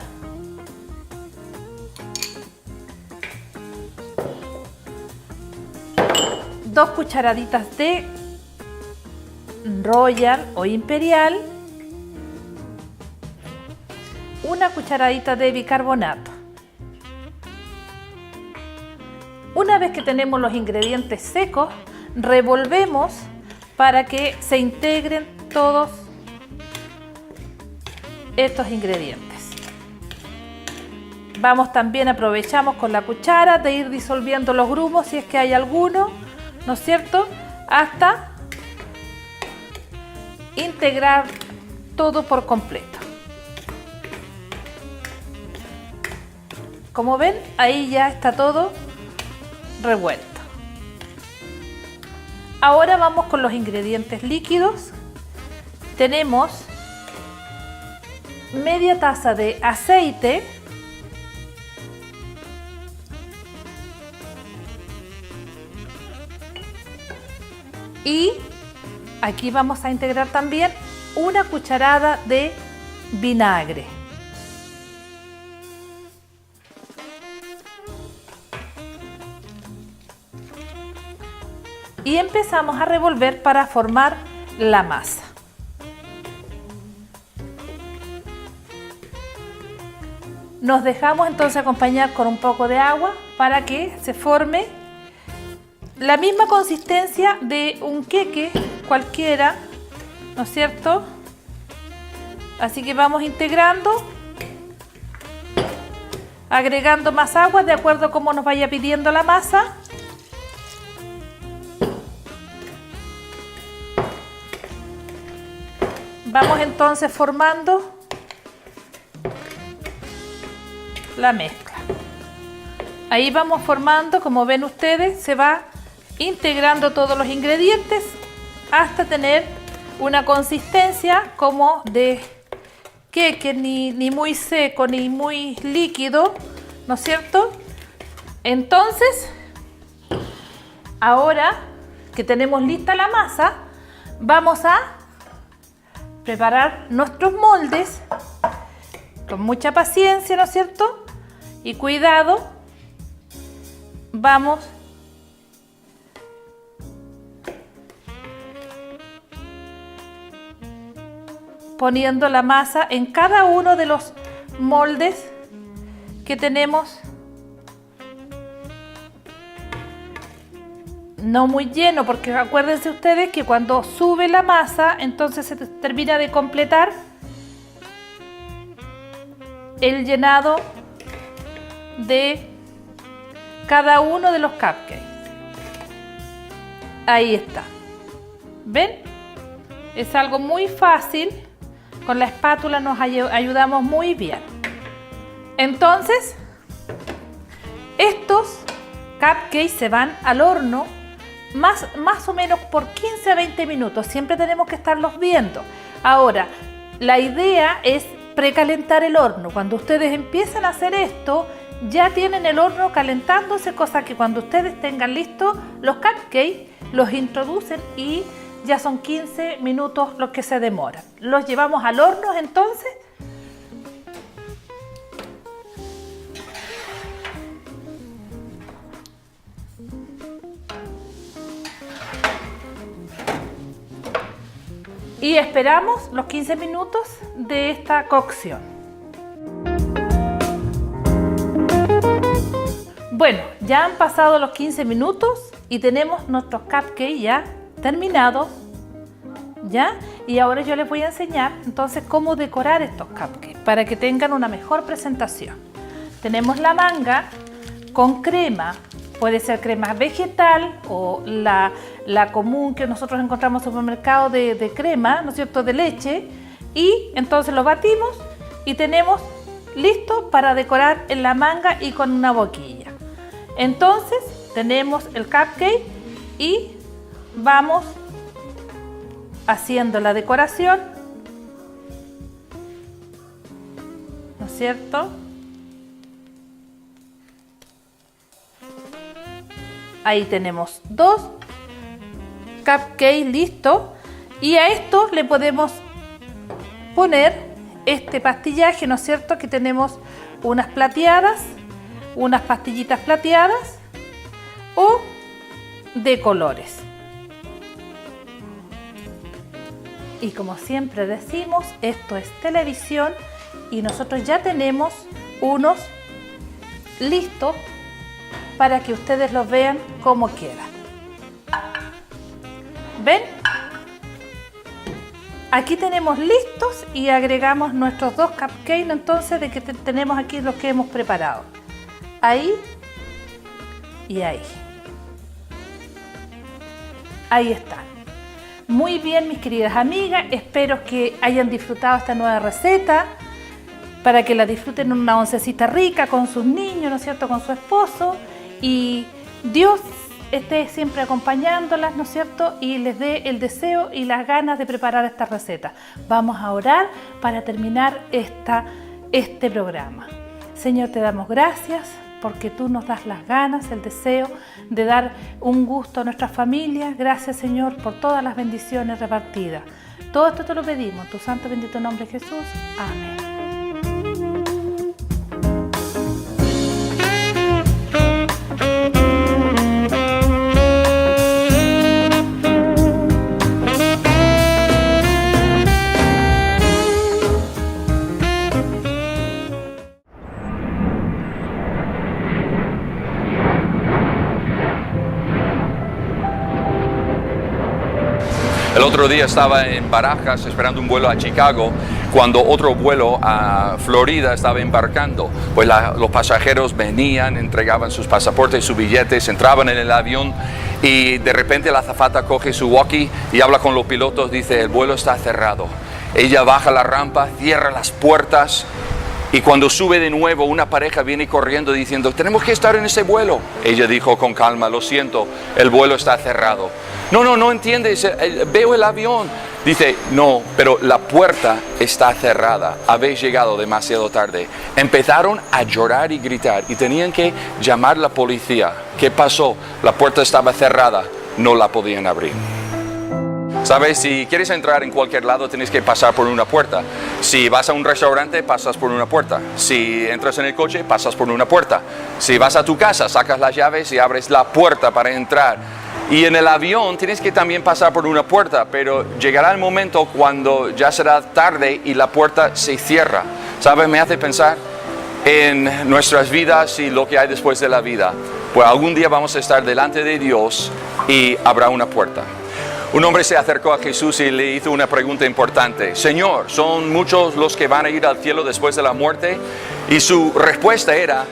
Dos cucharaditas de Royal o Imperial. Una cucharadita de bicarbonato. Una vez que tenemos los ingredientes secos, revolvemos para que se integren todos estos ingredientes. Aprovechamos con la cuchara de ir disolviendo los grumos si es que hay alguno, ¿no es cierto? Hasta integrar todo por completo. Como ven, ahí ya está todo revuelto. Ahora vamos con los ingredientes líquidos. Tenemos media taza de aceite, y aquí vamos a integrar también una cucharada de vinagre. Y empezamos a revolver para formar la masa. Nos dejamos entonces acompañar con un poco de agua para que se forme la misma consistencia de un queque cualquiera, ¿no es cierto? Así que vamos integrando, agregando más agua de acuerdo a cómo nos vaya pidiendo la masa. Vamos entonces formando la mezcla. Ahí vamos formando, como ven ustedes, se va integrando todos los ingredientes hasta tener una consistencia como de queque, ni muy seco ni muy líquido, ¿no es cierto? Entonces, ahora que tenemos lista la masa, vamos a preparar nuestros moldes con mucha paciencia, ¿no es cierto? Y cuidado, vamos poniendo la masa en cada uno de los moldes que tenemos. No muy lleno, porque acuérdense ustedes que cuando sube la masa, entonces se termina de completar el llenado de cada uno de los cupcakes. Ahí está. ¿Ven? Es algo muy fácil. Con la espátula nos ayudamos muy bien. Entonces, estos cupcakes se van al horno más o menos por 15 a 20 minutos. Siempre tenemos que estarlos viendo. Ahora, la idea es precalentar el horno. Cuando ustedes empiezan a hacer esto, ya tienen el horno calentándose, cosa que cuando ustedes tengan listos los cupcakes, los introducen y ya son 15 minutos los que se demoran. Los llevamos al horno entonces. Y esperamos los 15 minutos de esta cocción. Bueno, ya han pasado los 15 minutos y tenemos nuestros cupcakes ya terminados, ¿ya? Y ahora yo les voy a enseñar entonces cómo decorar estos cupcakes para que tengan una mejor presentación. Tenemos la manga con crema, puede ser crema vegetal o la común que nosotros encontramos en el supermercado de crema, ¿no es cierto?, de leche, y entonces lo batimos y tenemos listo para decorar en la manga y con una boquilla. Entonces tenemos el cupcake y vamos haciendo la decoración, ¿no es cierto? Ahí tenemos dos cupcakes listos y a esto le podemos poner este pastillaje, ¿no es cierto? Aquí tenemos unas plateadas, unas pastillitas plateadas o de colores. Y como siempre decimos, esto es televisión y nosotros ya tenemos unos listos para que ustedes los vean como quieran. ¿Ven? Aquí tenemos listos y agregamos nuestros 2 cupcakes, entonces de que tenemos aquí los que hemos preparado. Ahí y ahí. Ahí está. Muy bien, mis queridas amigas, espero que hayan disfrutado esta nueva receta para que la disfruten en una oncecita rica con sus niños, ¿no es cierto?, con su esposo, y Dios esté siempre acompañándolas, ¿no es cierto?, y les dé el deseo y las ganas de preparar esta receta. Vamos a orar para terminar este programa. Señor, te damos gracias porque tú nos das las ganas, el deseo de dar un gusto a nuestras familias. Gracias, Señor, por todas las bendiciones repartidas. Todo esto te lo pedimos en tu santo y bendito nombre, Jesús. Amén. El otro día estaba en Barajas esperando un vuelo a Chicago cuando otro vuelo a Florida estaba embarcando. Pues los pasajeros venían, entregaban sus pasaportes, sus billetes, entraban en el avión y de repente la azafata coge su walkie y habla con los pilotos, dice: el vuelo está cerrado. Ella baja la rampa, cierra las puertas y cuando sube de nuevo una pareja viene corriendo diciendo: tenemos que estar en ese vuelo. Ella dijo con calma: lo siento, el vuelo está cerrado. No entiendes, veo el avión. Dice: no, pero la puerta está cerrada, habéis llegado demasiado tarde. Empezaron a llorar y gritar y tenían que llamar a la policía. ¿Qué pasó? La puerta estaba cerrada, no la podían abrir. ¿Sabes? Si quieres entrar en cualquier lado tienes que pasar por una puerta. Si vas a un restaurante, pasas por una puerta. Si entras en el coche, pasas por una puerta. Si vas a tu casa, sacas las llaves y abres la puerta para entrar. Y en el avión tienes que también pasar por una puerta, pero llegará el momento cuando ya será tarde y la puerta se cierra. ¿Sabes? Me hace pensar en nuestras vidas y lo que hay después de la vida. Pues algún día vamos a estar delante de Dios y habrá una puerta. Un hombre se acercó a Jesús y le hizo una pregunta importante: Señor, ¿son muchos los que van a ir al cielo después de la muerte? Y su respuesta era: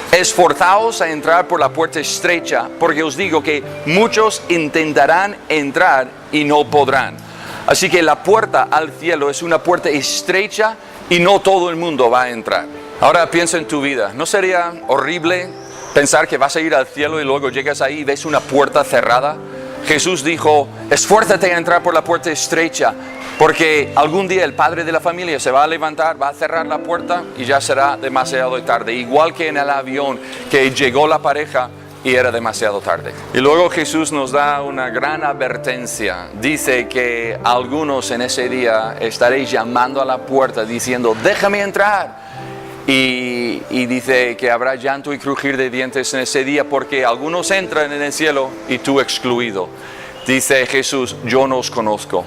esforzaos a entrar por la puerta estrecha, porque os digo que muchos intentarán entrar y no podrán. Así que la puerta al cielo es una puerta estrecha y no todo el mundo va a entrar. Ahora piensa en tu vida. ¿No sería horrible pensar que vas a ir al cielo y luego llegas ahí y ves una puerta cerrada? Jesús dijo: esfuérzate a entrar por la puerta estrecha, porque algún día el padre de la familia se va a levantar, va a cerrar la puerta y ya será demasiado tarde. Igual que en el avión, que llegó la pareja y era demasiado tarde. Y luego Jesús nos da una gran advertencia. Dice que algunos en ese día estaréis llamando a la puerta diciendo: déjame entrar. Y dice que habrá llanto y crujir de dientes en ese día, porque algunos entran en el cielo y tú excluido. Dice Jesús: yo no os conozco.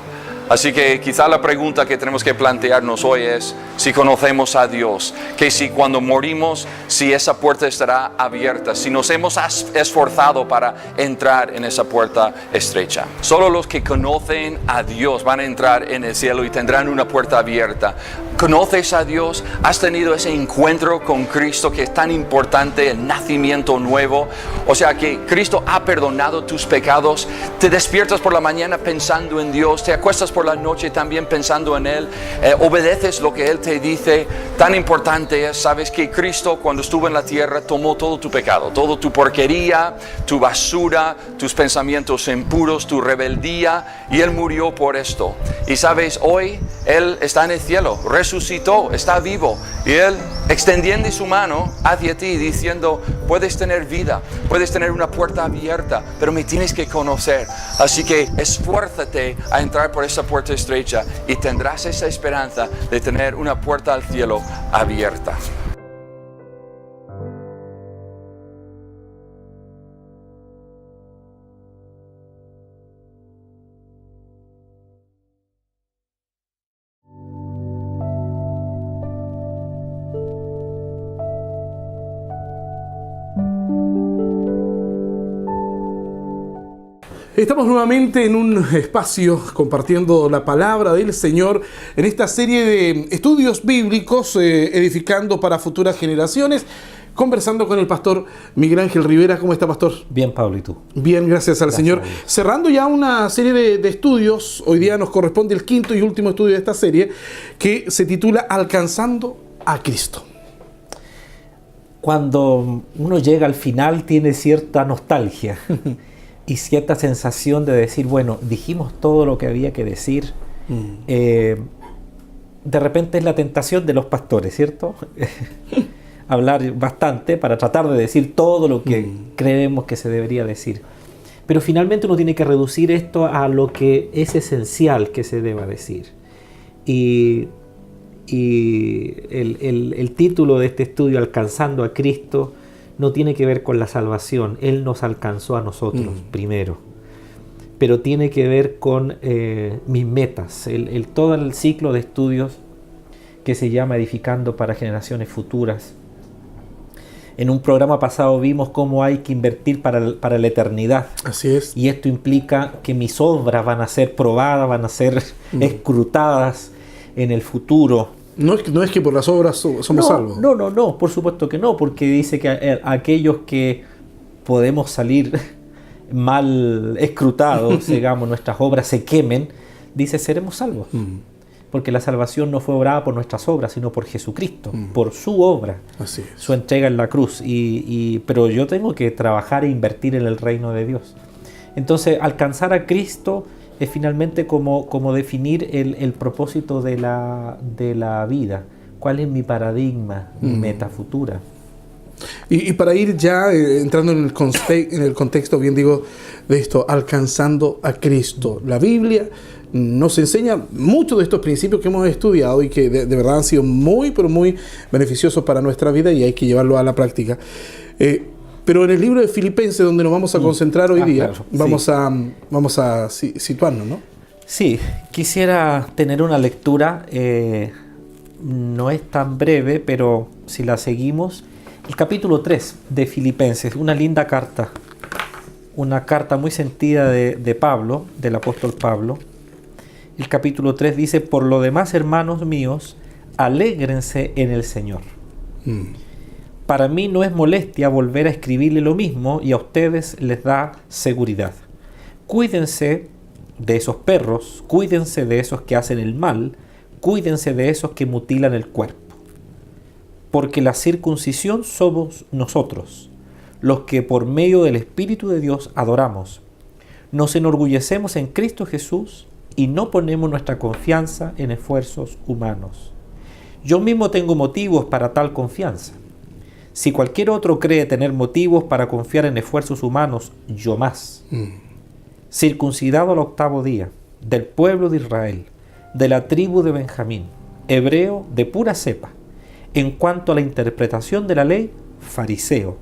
Así que quizá la pregunta que tenemos que plantearnos hoy es si conocemos a Dios, que si cuando morimos, si esa puerta estará abierta, si nos hemos esforzado para entrar en esa puerta estrecha. Solo los que conocen a Dios van a entrar en el cielo y tendrán una puerta abierta. ¿Conoces a Dios? ¿Has tenido ese encuentro con Cristo que es tan importante, el nacimiento nuevo? O sea que Cristo ha perdonado tus pecados, te despiertas por la mañana pensando en Dios, te acuestas por la noche también pensando en Él, obedeces lo que Él te dice. Tan importante es, sabes que Cristo cuando estuvo en la tierra tomó todo tu pecado, toda tu porquería, tu basura, tus pensamientos impuros, tu rebeldía, y Él murió por esto. Y sabes, hoy Él está en el cielo, resucitó, está vivo. Y Él extendiendo su mano hacia ti diciendo, puedes tener vida, puedes tener una puerta abierta, pero me tienes que conocer. Así que esfuérzate a entrar por esa puerta estrecha y tendrás esa esperanza de tener una puerta al cielo abierta. Estamos nuevamente en un espacio compartiendo la palabra del Señor en esta serie de estudios bíblicos, edificando para futuras generaciones, conversando con el pastor Miguel Ángel Rivera. ¿Cómo está, pastor? Bien, Pablo, ¿y tú? Bien, gracias al Señor. Cerrando ya una serie de estudios, hoy día nos corresponde el quinto y último estudio de esta serie, que se titula Alcanzando a Cristo. Cuando uno llega al final tiene cierta nostalgia y cierta sensación de decir, bueno, dijimos todo lo que había que decir. De repente es la tentación de los pastores, ¿cierto? Hablar bastante para tratar de decir todo lo que creemos que se debería decir. Pero finalmente uno tiene que reducir esto a lo que es esencial que se deba decir. Y el título de este estudio, Alcanzando a Cristo, no tiene que ver con la salvación. Él nos alcanzó a nosotros primero. Pero tiene que ver con mis metas. Todo el ciclo de estudios que se llama Edificando para Generaciones Futuras. En un programa pasado vimos cómo hay que invertir para la eternidad. Así es. Y esto implica que mis obras van a ser probadas, van a ser escrutadas en el futuro. No es que por las obras somos salvos. No, por supuesto que no, porque dice que aquellos que podemos salir mal escrutados, digamos, nuestras obras se quemen, dice, seremos salvos. Porque la salvación no fue obrada por nuestras obras, sino por Jesucristo, por su obra, así es, su entrega en la cruz. Pero yo tengo que trabajar e invertir en el reino de Dios. Entonces, alcanzar a Cristo es finalmente como definir el propósito de la vida. ¿Cuál es mi paradigma, mi meta futura? Y para ir ya entrando en el contexto, bien digo, de esto, alcanzando a Cristo. La Biblia nos enseña muchos de estos principios que hemos estudiado y que de verdad han sido muy, pero muy beneficiosos para nuestra vida y hay que llevarlo a la práctica. Pero en el libro de Filipenses, donde nos vamos a concentrar hoy día, claro, vamos a situarnos, ¿no? Sí, quisiera tener una lectura, no es tan breve, pero si la seguimos, el capítulo 3 de Filipenses, una linda carta, una carta muy sentida de Pablo, del apóstol Pablo. El capítulo 3 dice, por lo demás, hermanos míos, alégrense en el Señor. Para mí no es molestia volver a escribirle lo mismo y a ustedes les da seguridad. Cuídense de esos perros, cuídense de esos que hacen el mal, cuídense de esos que mutilan el cuerpo. Porque la circuncisión somos nosotros, los que por medio del Espíritu de Dios adoramos. Nos enorgullecemos en Cristo Jesús y no ponemos nuestra confianza en esfuerzos humanos. Yo mismo tengo motivos para tal confianza. Si cualquier otro cree tener motivos para confiar en esfuerzos humanos, yo más. Circuncidado al 8º día, del pueblo de Israel, de la tribu de Benjamín, hebreo de pura cepa, en cuanto a la interpretación de la ley, fariseo,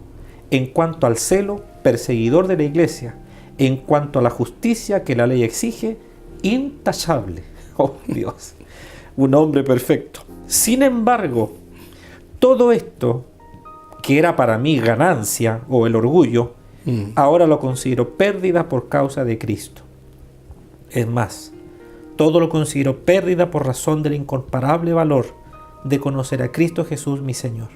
en cuanto al celo, perseguidor de la iglesia, en cuanto a la justicia que la ley exige, intachable. Oh Dios, un hombre perfecto. Sin embargo, todo esto que era para mí ganancia o el orgullo, ahora lo considero pérdida por causa de Cristo. Es más, todo lo considero pérdida por razón del incomparable valor de conocer a Cristo Jesús mi Señor.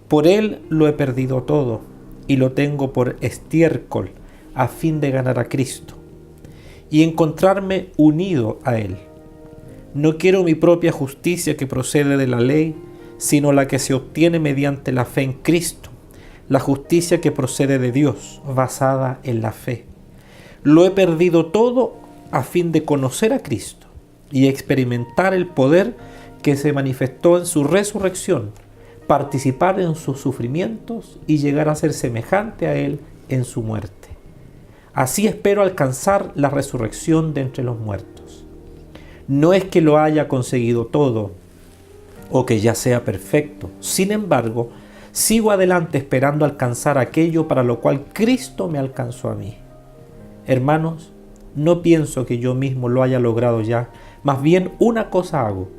Por Él lo he perdido todo y lo tengo por estiércol a fin de ganar a Cristo y encontrarme unido a Él. No quiero mi propia justicia que procede de la ley, sino la que se obtiene mediante la fe en Cristo, la justicia que procede de Dios, basada en la fe. Lo he perdido todo a fin de conocer a Cristo y experimentar el poder que se manifestó en su resurrección, participar en sus sufrimientos y llegar a ser semejante a Él en su muerte. Así espero alcanzar la resurrección de entre los muertos. No es que lo haya conseguido todo o que ya sea perfecto. Sin embargo, sigo adelante esperando alcanzar aquello para lo cual Cristo me alcanzó a mí. Hermanos, no pienso que yo mismo lo haya logrado ya, más bien una cosa hago,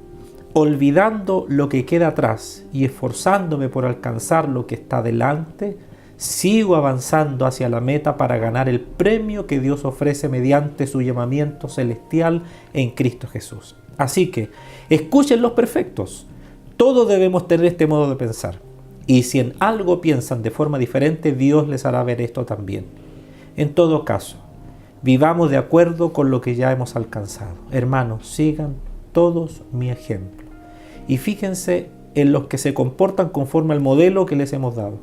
olvidando lo que queda atrás y esforzándome por alcanzar lo que está delante, sigo avanzando hacia la meta para ganar el premio que Dios ofrece mediante su llamamiento celestial en Cristo Jesús. Así que, escuchen los perfectos, todos debemos tener este modo de pensar, y si en algo piensan de forma diferente, Dios les hará ver esto también. En todo caso, vivamos de acuerdo con lo que ya hemos alcanzado. Hermanos, sigan todos mi ejemplo. Y fíjense en los que se comportan conforme al modelo que les hemos dado.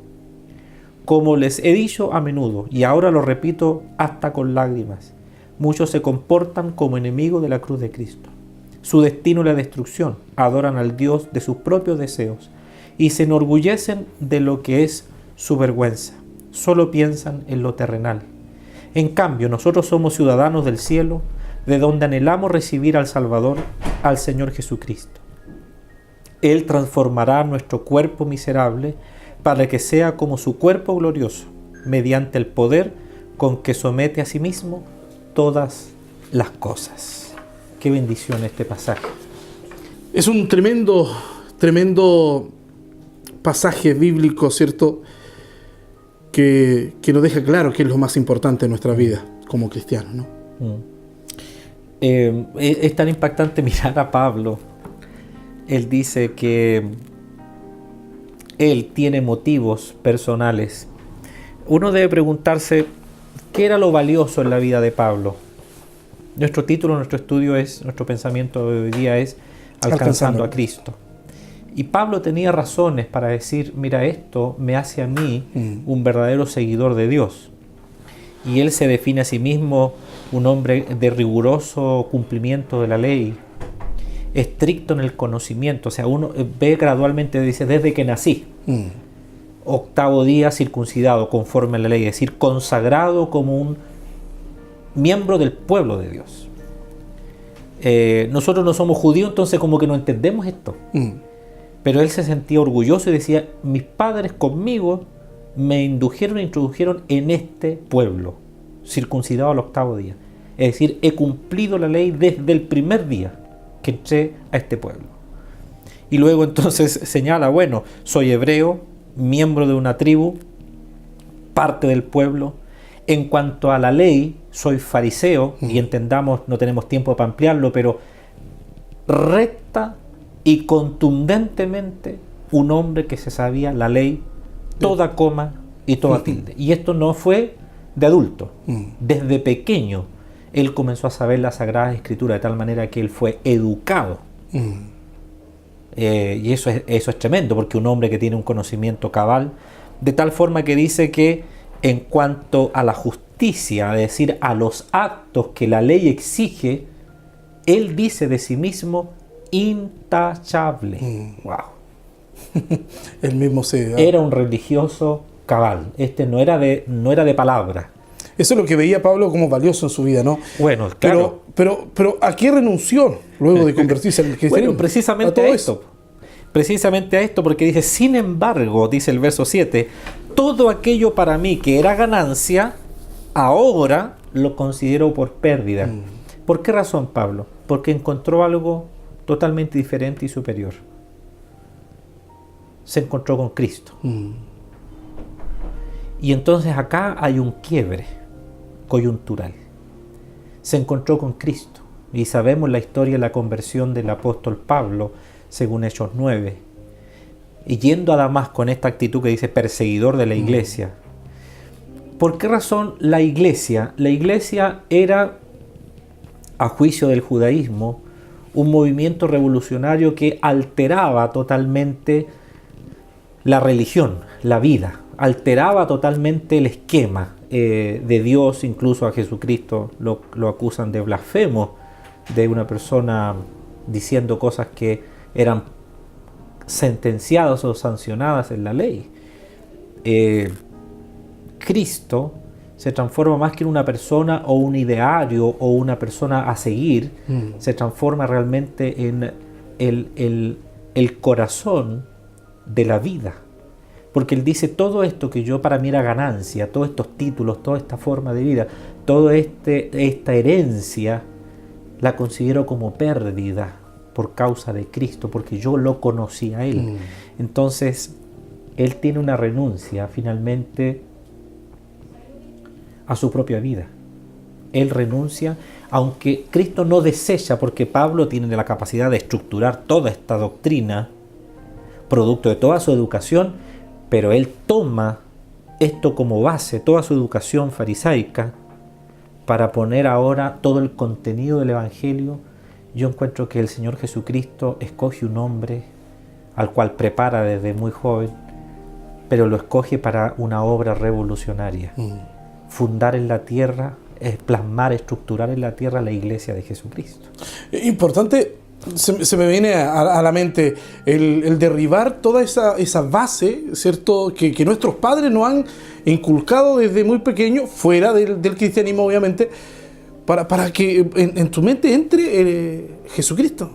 Como les he dicho a menudo, y ahora lo repito hasta con lágrimas, muchos se comportan como enemigos de la cruz de Cristo. Su destino es la destrucción. Adoran al Dios de sus propios deseos y se enorgullecen de lo que es su vergüenza. Solo piensan en lo terrenal. En cambio, nosotros somos ciudadanos del cielo, de donde anhelamos recibir al Salvador, al Señor Jesucristo. Él transformará nuestro cuerpo miserable para que sea como su cuerpo glorioso, mediante el poder con que somete a sí mismo todas las cosas. Qué bendición este pasaje. Es un tremendo pasaje bíblico, ¿cierto? Que nos deja claro qué es lo más importante en nuestra vida como cristianos, ¿no? Es tan impactante mirar a Pablo. Él dice que él tiene motivos personales. Uno debe preguntarse, ¿qué era lo valioso en la vida de Pablo? Nuestro título, nuestro estudio nuestro pensamiento de hoy día es Alcanzando a Cristo. Y Pablo tenía razones para decir, mira, esto me hace a mí un verdadero seguidor de Dios. Y él se define a sí mismo un hombre de riguroso cumplimiento de la ley, estricto en el conocimiento. O sea, uno ve gradualmente, dice, desde que nací, 8º día circuncidado conforme a la ley, es decir, consagrado como un miembro del pueblo de Dios. Nosotros no somos judíos, entonces como que no entendemos esto. Pero él se sentía orgulloso y decía, mis padres conmigo me indujeron e introdujeron en este pueblo, circuncidado al 8º día. Es decir, he cumplido la ley desde el primer día que entré a este pueblo. Y luego entonces señala, bueno, soy hebreo, miembro de una tribu, parte del pueblo. En cuanto a la ley, soy fariseo, y entendamos, no tenemos tiempo para ampliarlo, pero recta y contundentemente un hombre que se sabía la ley, toda coma y toda tilde. Y esto no fue de adulto. Desde pequeño él comenzó a saber la Sagrada Escritura de tal manera que él fue educado. Y eso es tremendo, porque un hombre que tiene un conocimiento cabal, de tal forma que dice que en cuanto a la justicia, es decir, a los actos que la ley exige, él dice de sí mismo intachable. Wow. Él mismo era un religioso cabal. No era de palabra. Eso es lo que veía Pablo como valioso en su vida, ¿no? Bueno, claro. Pero ¿a qué renunció luego de convertirse en el cristiano? Bueno, precisamente a esto. Precisamente a esto, porque dice, sin embargo, dice el verso 7, todo aquello para mí que era ganancia, ahora lo considero por pérdida. ¿Por qué razón, Pablo? Porque encontró algo totalmente diferente y superior. Se encontró con Cristo. Y entonces acá hay un quiebre coyuntural. Se encontró con Cristo. Y sabemos la historia de la conversión del apóstol Pablo, según Hechos 9. Y yendo a Damasco con esta actitud que dice perseguidor de la iglesia. ¿Por qué razón la iglesia? La iglesia era, a juicio del judaísmo, un movimiento revolucionario que alteraba totalmente la religión, la vida. Alteraba totalmente el esquema de Dios, incluso a Jesucristo lo acusan de blasfemo de una persona diciendo cosas que eran sentenciadas o sancionadas en la ley. Cristo se transforma más que en una persona o un ideario o una persona a seguir, se transforma realmente en el corazón de la vida. Porque Él dice, todo esto que yo para mí era ganancia, todos estos títulos, toda esta forma de vida, toda esta herencia, la considero como pérdida por causa de Cristo, porque yo lo conocí a Él. Entonces, Él tiene una renuncia finalmente a su propia vida. Él renuncia, aunque Cristo no desecha, porque Pablo tiene la capacidad de estructurar toda esta doctrina, producto de toda su educación, pero él toma esto como base, toda su educación farisaica, para poner ahora todo el contenido del Evangelio. Yo encuentro que el Señor Jesucristo escoge un hombre al cual prepara desde muy joven, pero lo escoge para una obra revolucionaria. Fundar en la tierra, plasmar, estructurar en la tierra la iglesia de Jesucristo. Importante, se me viene a la mente el derribar toda esa base, ¿cierto?, que nuestros padres nos han inculcado desde muy pequeños, fuera del cristianismo obviamente, para que en tu mente entre Jesucristo.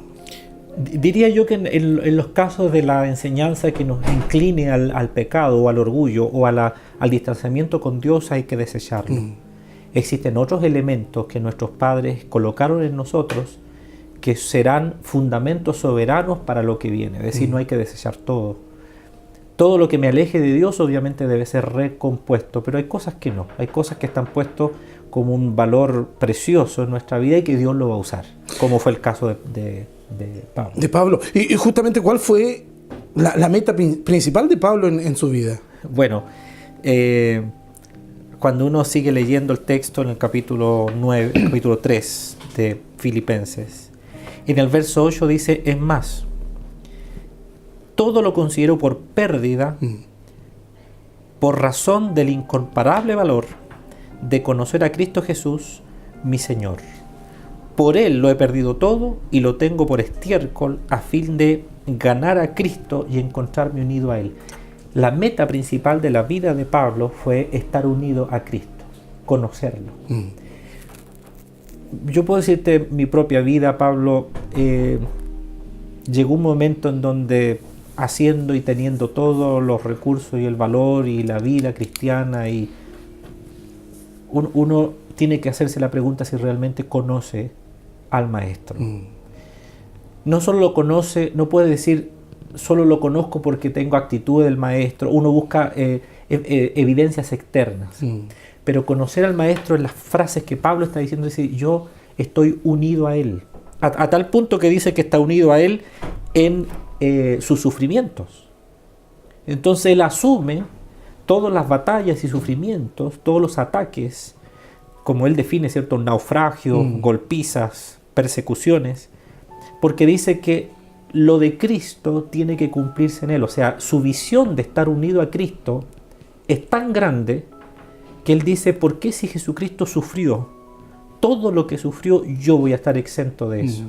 Diría yo que en los casos de la enseñanza que nos incline al pecado o al orgullo o al distanciamiento con Dios, hay que desecharlo. Existen otros elementos que nuestros padres colocaron en nosotros que serán fundamentos soberanos para lo que viene. Es decir, no hay que desechar todo. Todo lo que me aleje de Dios obviamente debe ser recompuesto, pero hay cosas que no. Hay cosas que están puestos como un valor precioso en nuestra vida y que Dios lo va a usar, como fue el caso de Pablo. De Pablo. Y justamente, ¿cuál fue la meta principal de Pablo en su vida? Bueno, cuando uno sigue leyendo el texto en el capítulo 3 de Filipenses, en el verso 8 dice, es más, todo lo considero por pérdida por razón del incomparable valor de conocer a Cristo Jesús, mi Señor. Por Él lo he perdido todo y lo tengo por estiércol a fin de ganar a Cristo y encontrarme unido a Él. La meta principal de la vida de Pablo fue estar unido a Cristo, conocerlo. Yo puedo decirte mi propia vida, Pablo, llegó un momento en donde haciendo y teniendo todos los recursos y el valor y la vida cristiana, y uno tiene que hacerse la pregunta si realmente conoce al Maestro. No solo lo conoce, no puede decir solo lo conozco porque tengo actitud del Maestro. Uno busca evidencias externas. Pero conocer al Maestro en las frases que Pablo está diciendo, es decir, yo estoy unido a Él. A tal punto que dice que está unido a Él en sus sufrimientos. Entonces Él asume todas las batallas y sufrimientos, todos los ataques, como Él define, ¿cierto? Naufragios, golpizas, persecuciones, porque dice que lo de Cristo tiene que cumplirse en Él. O sea, su visión de estar unido a Cristo es tan grande que Él dice, ¿por qué si Jesucristo sufrió todo lo que sufrió, yo voy a estar exento de eso?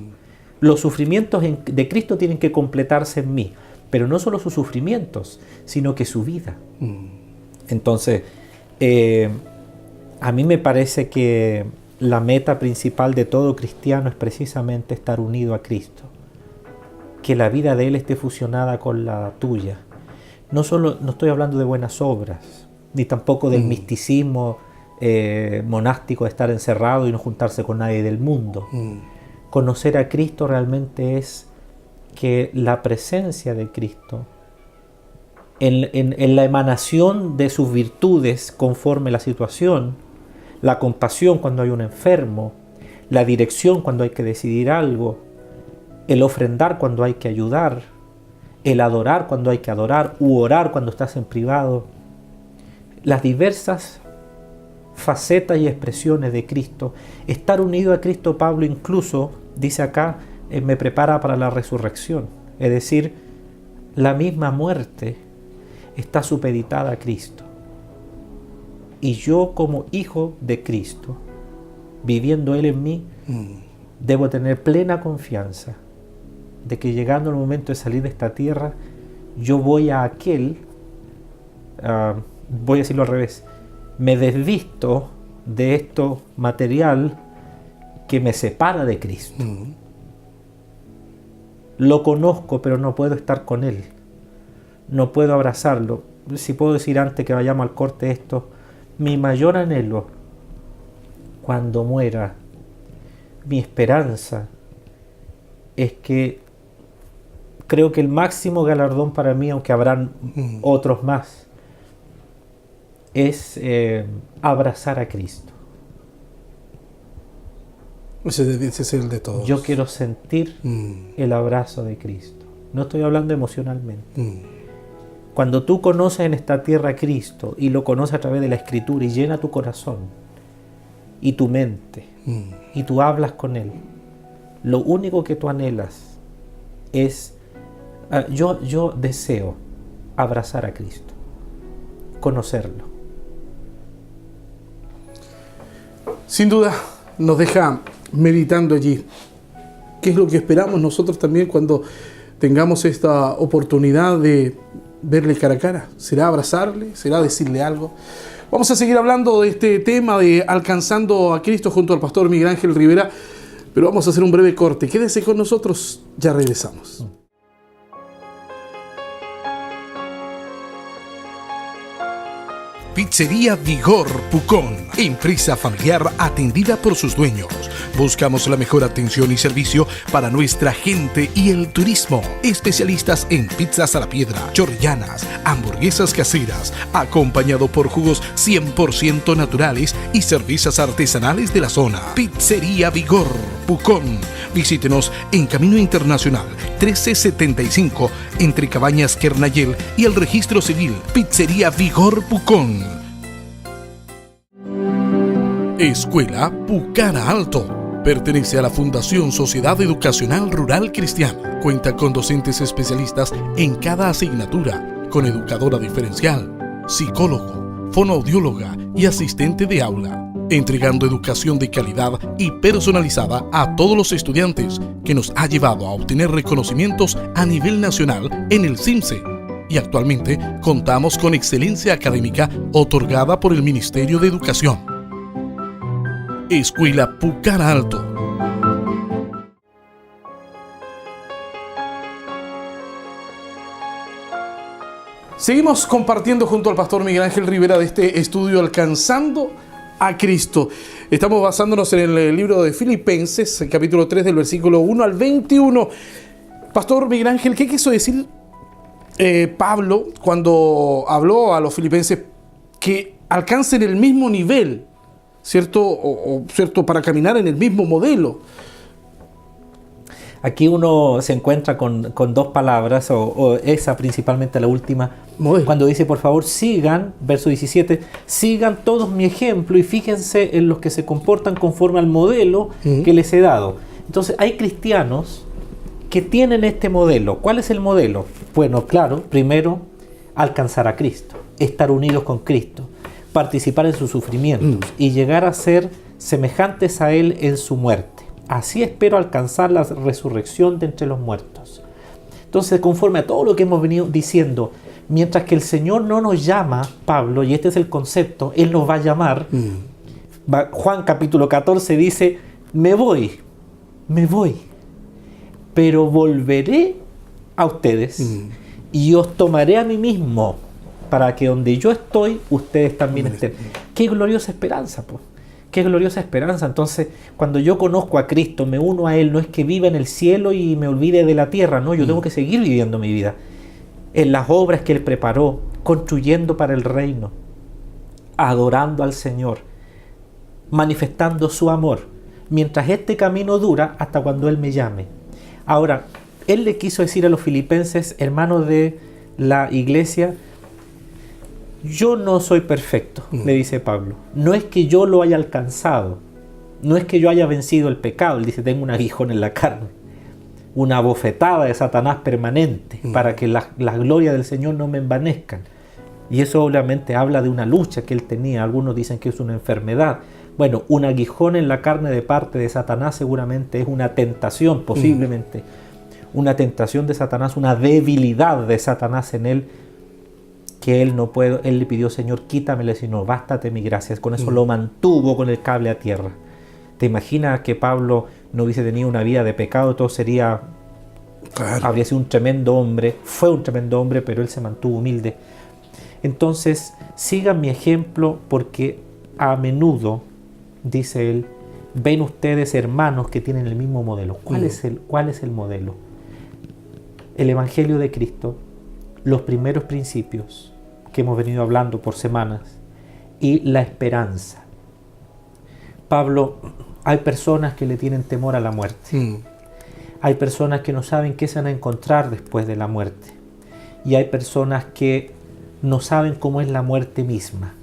Los sufrimientos de Cristo tienen que completarse en mí, pero no solo sus sufrimientos, sino que su vida. Entonces, a mí me parece que la meta principal de todo cristiano es precisamente estar unido a Cristo. Que la vida de Él esté fusionada con la tuya. No estoy hablando de buenas obras, ni tampoco del misticismo monástico de estar encerrado y no juntarse con nadie del mundo. Conocer a Cristo realmente es que la presencia de Cristo, en la emanación de sus virtudes conforme la situación, la compasión cuando hay un enfermo, la dirección cuando hay que decidir algo, el ofrendar cuando hay que ayudar, el adorar cuando hay que adorar, u orar cuando estás en privado, las diversas facetas y expresiones de Cristo. Estar unido a Cristo, Pablo incluso, dice acá, me prepara para la resurrección. Es decir, la misma muerte está supeditada a Cristo. Y yo como hijo de Cristo, viviendo Él en mí, debo tener plena confianza de que llegando el momento de salir de esta tierra, yo voy a aquel, voy a decirlo al revés, me desvisto de esto material que me separa de Cristo. Lo conozco, pero no puedo estar con Él. No puedo abrazarlo. Si puedo decir antes que vayamos al corte esto, mi mayor anhelo cuando muera, mi esperanza es que creo que el máximo galardón para mí, aunque habrán otros más, es abrazar a Cristo. Ese es el de todos. Yo quiero sentir el abrazo de Cristo. No estoy hablando emocionalmente. Cuando tú conoces en esta tierra a Cristo y lo conoces a través de la Escritura y llena tu corazón y tu mente y tú hablas con Él, lo único que tú anhelas es, yo deseo abrazar a Cristo, conocerlo. Sin duda nos deja meditando allí. ¿Qué es lo que esperamos nosotros también cuando tengamos esta oportunidad de verle cara a cara? ¿Será abrazarle? ¿Será decirle algo? Vamos a seguir hablando de este tema de alcanzando a Cristo junto al pastor Miguel Ángel Rivera, pero vamos a hacer un breve corte. Quédese con nosotros, ya regresamos. Pizzería Vigor Pucón, empresa familiar atendida por sus dueños. Buscamos la mejor atención y servicio para nuestra gente y el turismo. Especialistas en pizzas a la piedra, chorrillanas, hamburguesas caseras, acompañado por jugos 100% naturales y cervezas artesanales de la zona. Pizzería Vigor Pucón. Visítenos en Camino Internacional 1375 entre Cabañas Kernayel y el Registro Civil. Pizzería Vigor Pucón. Escuela Pucara Alto. Pertenece a la Fundación Sociedad Educacional Rural Cristiana. Cuenta con docentes especialistas en cada asignatura, con educadora diferencial, psicólogo, fonoaudióloga y asistente de aula, entregando educación de calidad y personalizada a todos los estudiantes, que nos ha llevado a obtener reconocimientos a nivel nacional en el CIMSE. Y actualmente contamos con excelencia académica otorgada por el Ministerio de Educación. Escuela Pucara Alto. Seguimos compartiendo junto al pastor Miguel Ángel Rivera de este estudio Alcanzando a Cristo. Estamos basándonos en el libro de Filipenses, capítulo 3, del versículo 1 al 21. Pastor Miguel Ángel, ¿qué quiso decir Pablo cuando habló a los filipenses que alcancen el mismo nivel, ¿cierto? ¿Cierto? Para caminar en el mismo modelo. Aquí uno se encuentra con dos palabras, o esa principalmente la última, modelo. Cuando dice, por favor, sigan, verso 17, sigan todos mi ejemplo y fíjense en los que se comportan conforme al modelo que les he dado. Entonces, hay cristianos que tienen este modelo. ¿Cuál es el modelo? Bueno, claro, primero, alcanzar a Cristo, estar unidos con Cristo, participar en sus sufrimientos y llegar a ser semejantes a Él en su muerte. Así espero alcanzar la resurrección de entre los muertos. Entonces, conforme a todo lo que hemos venido diciendo, mientras que el Señor no nos llama, Pablo, y este es el concepto, Él nos va a llamar. Juan capítulo 14 dice, me voy, pero volveré a ustedes y os tomaré a mí mismo, para que donde yo estoy, ustedes también estén. ¡Qué gloriosa esperanza, pues! ¡Qué gloriosa esperanza! Entonces, cuando yo conozco a Cristo, me uno a Él, no es que viva en el cielo y me olvide de la tierra, no, yo tengo que seguir viviendo mi vida en las obras que Él preparó, construyendo para el reino, adorando al Señor, manifestando su amor, mientras este camino dura hasta cuando Él me llame. Ahora, Él le quiso decir a los filipenses, hermanos de la iglesia, yo no soy perfecto, le dice Pablo. No es que yo lo haya alcanzado, no es que yo haya vencido el pecado. Él dice, tengo un aguijón en la carne, una bofetada de Satanás permanente, para que las glorias del Señor no me envanezcan. Y eso obviamente habla de una lucha que él tenía. Algunos dicen que es una enfermedad, Bueno, un aguijón en la carne de parte de Satanás seguramente es una tentación, posiblemente. Una tentación de Satanás, una debilidad de Satanás en él, que él no puede. Él le pidió, Señor, quítamele, sino bástate mi gracia. Con eso lo mantuvo con el cable a tierra. ¿Te imaginas que Pablo no hubiese tenido una vida de pecado? Todo sería... Claro. Habría sido un tremendo hombre. Fue un tremendo hombre, pero él se mantuvo humilde. Entonces, sigan mi ejemplo, porque a menudo, dice él, ven ustedes hermanos que tienen el mismo modelo. ¿Cuál es el modelo? El Evangelio de Cristo, los primeros principios que hemos venido hablando por semanas, y la esperanza. Pablo, hay personas que le tienen temor a la muerte. Hay personas que no saben qué se van a encontrar después de la muerte. Y hay personas que no saben cómo es la muerte misma.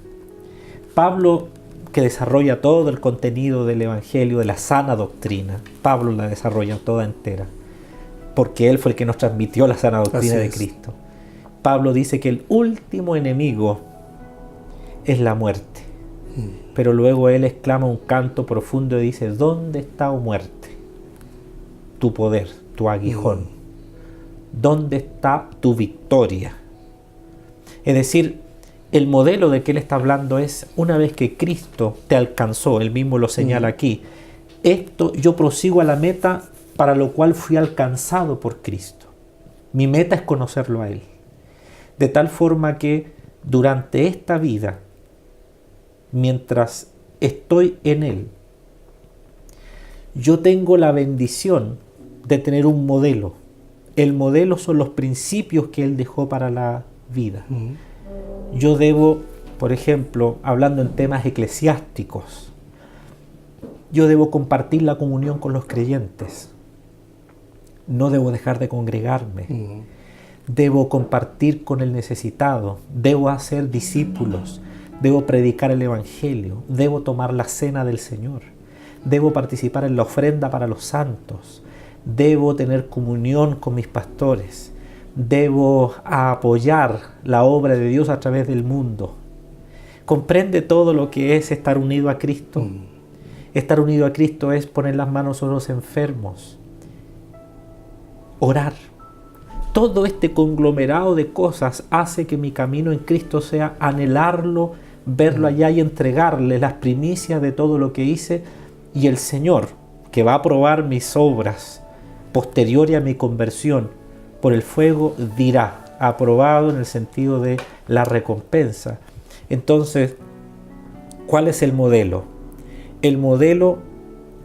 Pablo, que desarrolla todo el contenido del Evangelio, de la sana doctrina, Pablo la desarrolla toda entera, porque él fue el que nos transmitió la sana doctrina de Cristo. Pablo dice que el último enemigo es la muerte. Pero luego él exclama un canto profundo y dice: ¿dónde está, oh muerte, tu poder, tu aguijón? ¿Dónde está tu victoria? Es decir, el modelo de que él está hablando es, una vez que Cristo te alcanzó, él mismo lo señala aquí, esto yo prosigo a la meta para lo cual fui alcanzado por Cristo. Mi meta es conocerlo a él. De tal forma que durante esta vida, mientras estoy en él, yo tengo la bendición de tener un modelo. El modelo son los principios que él dejó para la vida. Yo debo, por ejemplo, hablando en temas eclesiásticos, yo debo compartir la comunión con los creyentes. No debo dejar de congregarme. Debo compartir con el necesitado. Debo hacer discípulos. Debo predicar el Evangelio. Debo tomar la cena del Señor. Debo participar en la ofrenda para los santos. Debo tener comunión con mis pastores. Debo apoyar la obra de Dios a través del mundo. ¿Comprende todo lo que es estar unido a Cristo? Estar unido a Cristo es poner las manos sobre los enfermos, orar. Todo este conglomerado de cosas hace que mi camino en Cristo sea anhelarlo, verlo allá y entregarle las primicias de todo lo que hice, y el Señor, que va a probar mis obras posterior a mi conversión por el fuego, dirá: aprobado, en el sentido de la recompensa. Entonces, ¿cuál es el modelo? El modelo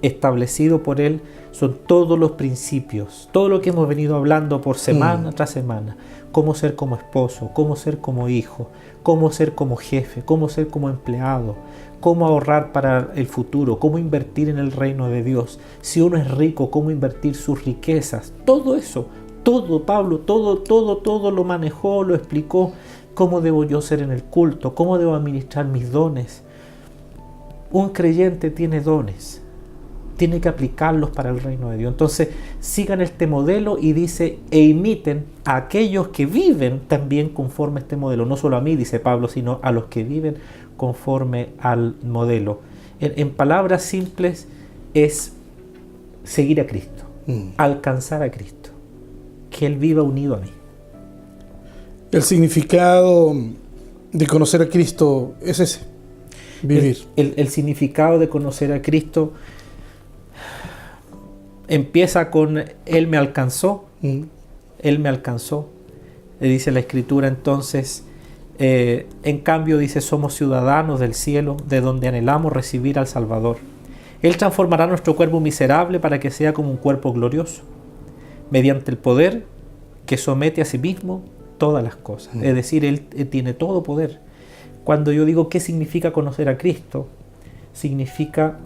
establecido por él son todos los principios, todo lo que hemos venido hablando por semana tras semana. Cómo ser como esposo, cómo ser como hijo, cómo ser como jefe, cómo ser como empleado, cómo ahorrar para el futuro, cómo invertir en el reino de Dios. Si uno es rico, cómo invertir sus riquezas. Todo eso, todo, Pablo, todo lo manejó, lo explicó. Cómo debo yo ser en el culto, cómo debo administrar mis dones. Un creyente tiene dones, tiene que aplicarlos para el reino de Dios. Entonces, sigan este modelo, y dice: e imiten a aquellos que viven también conforme a este modelo. No solo a mí, dice Pablo, sino a los que viven conforme al modelo. En palabras simples, es seguir a Cristo, alcanzar a Cristo, que Él viva unido a mí. El significado de conocer a Cristo es ese: vivir. El significado de conocer a Cristo empieza con Él me alcanzó. Él me alcanzó. Dice la Escritura entonces, en cambio dice: somos ciudadanos del cielo, de donde anhelamos recibir al Salvador. Él transformará nuestro cuerpo miserable para que sea como un cuerpo glorioso, mediante el poder que somete a sí mismo todas las cosas. Es decir, Él tiene todo poder. Cuando yo digo qué significa conocer a Cristo, significa,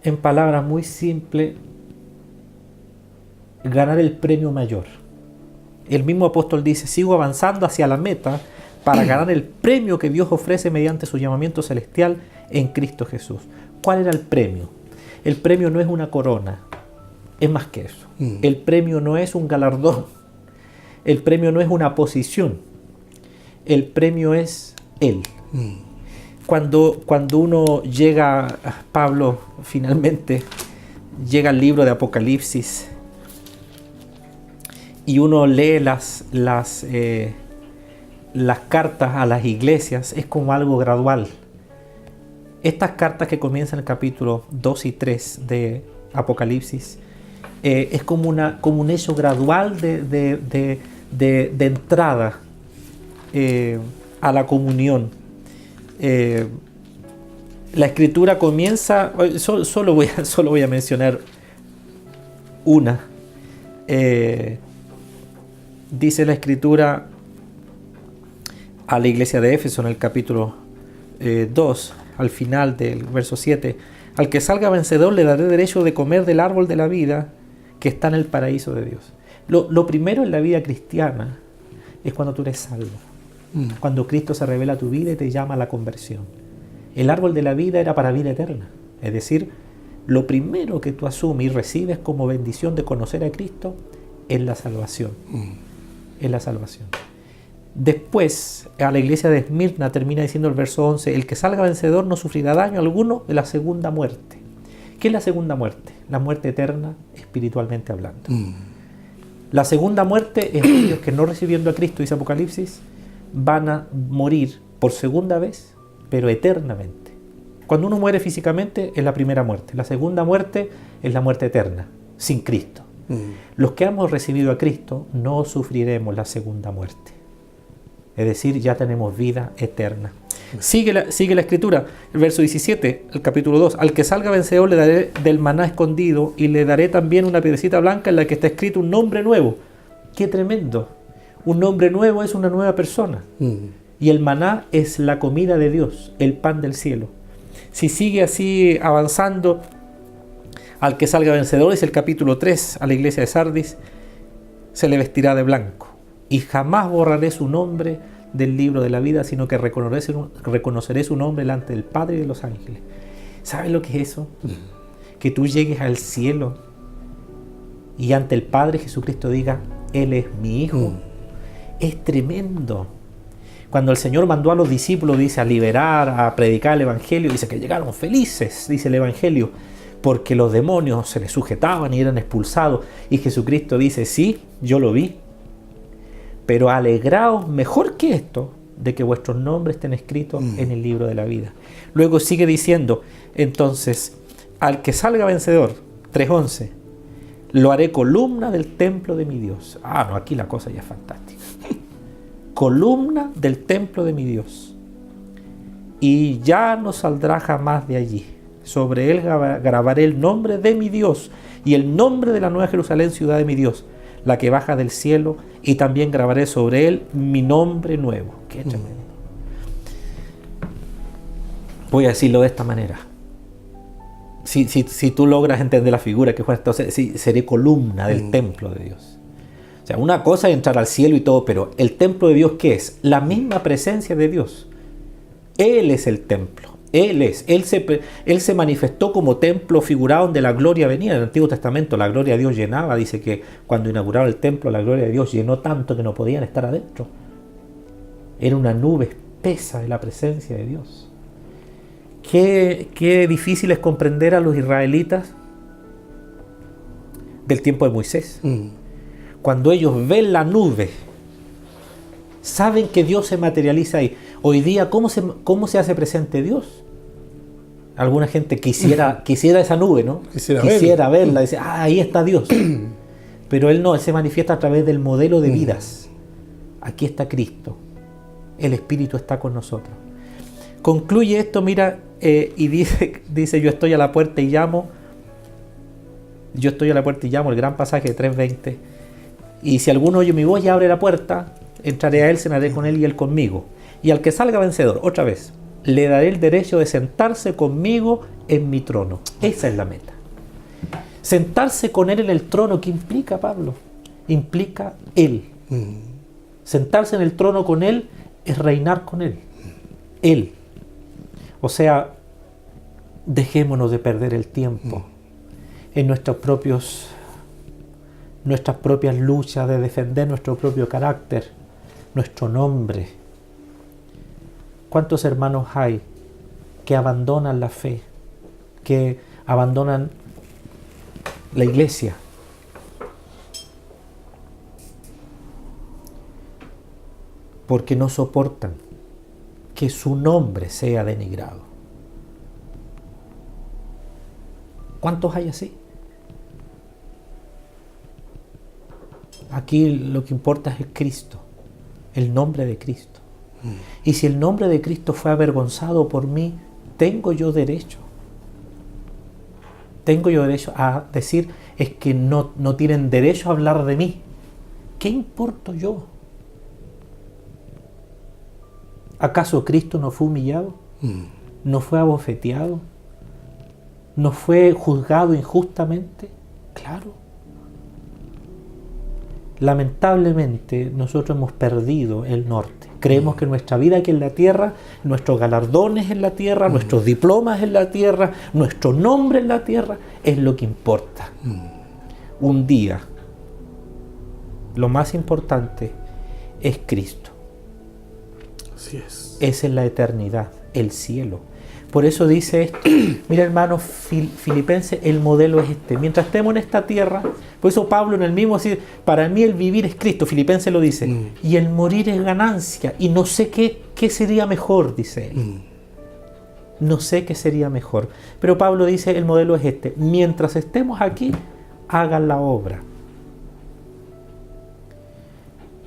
en palabras muy simples, ganar el premio mayor. El mismo apóstol dice: sigo avanzando hacia la meta para ganar el premio que Dios ofrece mediante su llamamiento celestial en Cristo Jesús. ¿Cuál era el premio? El premio no es una corona, es más que eso. El premio no es un galardón, el premio no es una posición, el premio es Él. Cuando uno llega, Pablo finalmente llega al libro de Apocalipsis y uno lee las cartas a las iglesias, es como algo gradual. Estas cartas que comienzan en el capítulo 2 y 3 de Apocalipsis es como un hecho gradual de entrada a la comunión. La escritura comienza, solo voy a mencionar una. Dice la escritura a la iglesia de Éfeso en el capítulo 2, al final del verso 7, al que salga vencedor le daré derecho de comer del árbol de la vida que está en el paraíso de Dios. Lo primero en la vida cristiana es cuando tú eres salvo, cuando Cristo se revela a tu vida y te llama a la conversión. El árbol de la vida era para vida eterna, es decir, lo primero que tú asumes y recibes como bendición de conocer a Cristo es la salvación. Es la salvación. Después, a la iglesia de Esmirna termina diciendo el verso 11, el que salga vencedor no sufrirá daño alguno de la segunda muerte. ¿Qué es la segunda muerte? La muerte eterna, espiritualmente hablando. La segunda muerte es aquellos que no recibiendo a Cristo, dice Apocalipsis, van a morir por segunda vez, pero eternamente. Cuando uno muere físicamente es la primera muerte. La segunda muerte es la muerte eterna, sin Cristo. Los que hemos recibido a Cristo no sufriremos la segunda muerte. Es decir, ya tenemos vida eterna. Sigue la escritura, el verso 17, el capítulo 2. Al que salga vencedor le daré del maná escondido y le daré también una piedrecita blanca en la que está escrito un nombre nuevo. ¡Qué tremendo! Un nombre nuevo es una nueva persona. Y el maná es la comida de Dios, el pan del cielo. Si sigue así avanzando, al que salga vencedor, es el capítulo 3, a la iglesia de Sardis, se le vestirá de blanco. Y jamás borraré su nombre del libro de la vida, sino que reconoceré su nombre delante del Padre y de los ángeles. ¿Sabes lo que es eso? Que tú llegues al cielo y ante el Padre Jesucristo diga, Él es mi Hijo. Es tremendo. Cuando el Señor mandó a los discípulos, dice, a liberar, a predicar el Evangelio, dice que llegaron felices, dice el Evangelio, porque los demonios se les sujetaban y eran expulsados. Y Jesucristo dice, sí, yo lo vi. Pero alegraos mejor que esto de que vuestros nombres estén escritos en el libro de la vida. Luego sigue diciendo, entonces, al que salga vencedor, 3:11, lo haré columna del templo de mi Dios. No, aquí la cosa ya es fantástica. Columna del templo de mi Dios. Y ya no saldrá jamás de allí. Sobre él grabaré el nombre de mi Dios y el nombre de la nueva Jerusalén, ciudad de mi Dios, la que baja del cielo, y también grabaré sobre él mi nombre nuevo. ¡Qué tremendo! Voy a decirlo de esta manera. Si tú logras entender la figura que fue, entonces sí, seré columna del templo de Dios. O sea, una cosa es entrar al cielo y todo, pero el templo de Dios, ¿qué es? La misma presencia de Dios. Él es el templo. Él se manifestó como templo figurado donde la gloria venía. En el Antiguo Testamento la gloria de Dios llenaba. Dice que cuando inauguraron el templo, la gloria de Dios llenó tanto que no podían estar adentro. Era una nube espesa de la presencia de Dios. Qué difícil es comprender a los israelitas del tiempo de Moisés. Cuando ellos ven la nube, saben que Dios se materializa ahí. Hoy día, ¿cómo se hace presente Dios? Alguna gente quisiera esa nube, ¿no? Quisiera verla, dice, ahí está Dios. Pero Él no, Él se manifiesta a través del modelo de vidas. Aquí está Cristo. El Espíritu está con nosotros. Concluye esto, mira, y dice, yo estoy a la puerta y llamo. Yo estoy a la puerta y llamo, el gran pasaje de 3:20. Y si alguno oye mi voz y abre la puerta, entraré a Él, cenaré con Él y Él conmigo. Y al que salga vencedor, otra vez, le daré el derecho de sentarse conmigo en mi trono. Esa es la meta. Sentarse con Él en el trono, ¿qué implica, Pablo? Implica Él. Sentarse en el trono con Él es reinar con Él. Él. O sea, dejémonos de perder el tiempo en nuestras propias luchas de defender nuestro propio carácter, nuestro nombre. ¿Cuántos hermanos hay que abandonan la fe, que abandonan la iglesia. Porque no soportan que su nombre sea denigrado. ¿Cuántos hay así? Aquí lo que importa es Cristo, el nombre de Cristo. Y si el nombre de Cristo fue avergonzado por mí, tengo yo derecho a decir, es que no tienen derecho a hablar de mí. ¿Qué importo yo? ¿Acaso Cristo no fue humillado? ¿No fue abofeteado? ¿No fue juzgado injustamente? Claro. Lamentablemente nosotros hemos perdido el norte. Creemos que nuestra vida aquí en la tierra, nuestros galardones en la tierra, nuestros diplomas en la tierra, nuestro nombre en la tierra, es lo que importa. Un día, lo más importante es Cristo. Así es. Es en la eternidad, el cielo. Por eso dice esto, mira hermanos filipenses, el modelo es este. Mientras estemos en esta tierra, por eso Pablo en el mismo dice, para mí el vivir es Cristo, Filipenses lo dice, y el morir es ganancia, y no sé qué sería mejor, dice él. No sé qué sería mejor. Pero Pablo dice, el modelo es este, mientras estemos aquí, hagan la obra.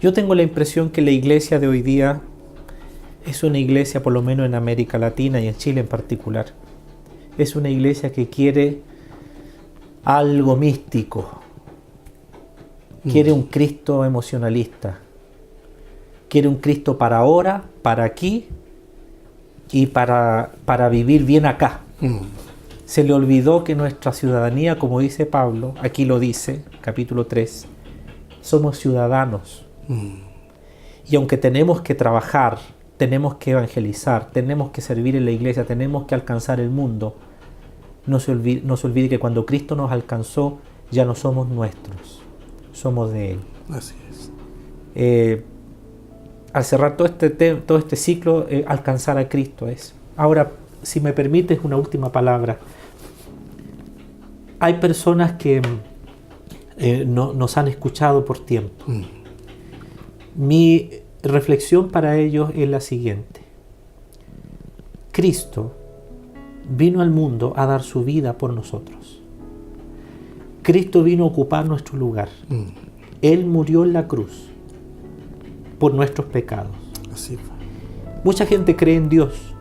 Yo tengo la impresión que la iglesia de hoy día es una iglesia, por lo menos en América Latina y en Chile en particular, es una iglesia que quiere algo místico, quiere un Cristo emocionalista, quiere un Cristo para ahora, para aquí y para vivir bien acá. Se le olvidó que nuestra ciudadanía, como dice Pablo, aquí lo dice, capítulo 3, somos ciudadanos. Y aunque tenemos que trabajar, tenemos que evangelizar, tenemos que servir en la iglesia, tenemos que alcanzar el mundo, no se olvide que cuando Cristo nos alcanzó, ya no somos nuestros, somos de Él. Así es. Al cerrar todo este ciclo, alcanzar a Cristo es. Ahora, si me permites una última palabra. Hay personas que nos han escuchado por tiempo. Mi reflexión para ellos es la siguiente. Cristo vino al mundo a dar su vida por nosotros. Cristo vino a ocupar nuestro lugar. Él murió en la cruz por nuestros pecados. Así fue. Mucha gente cree en Dios.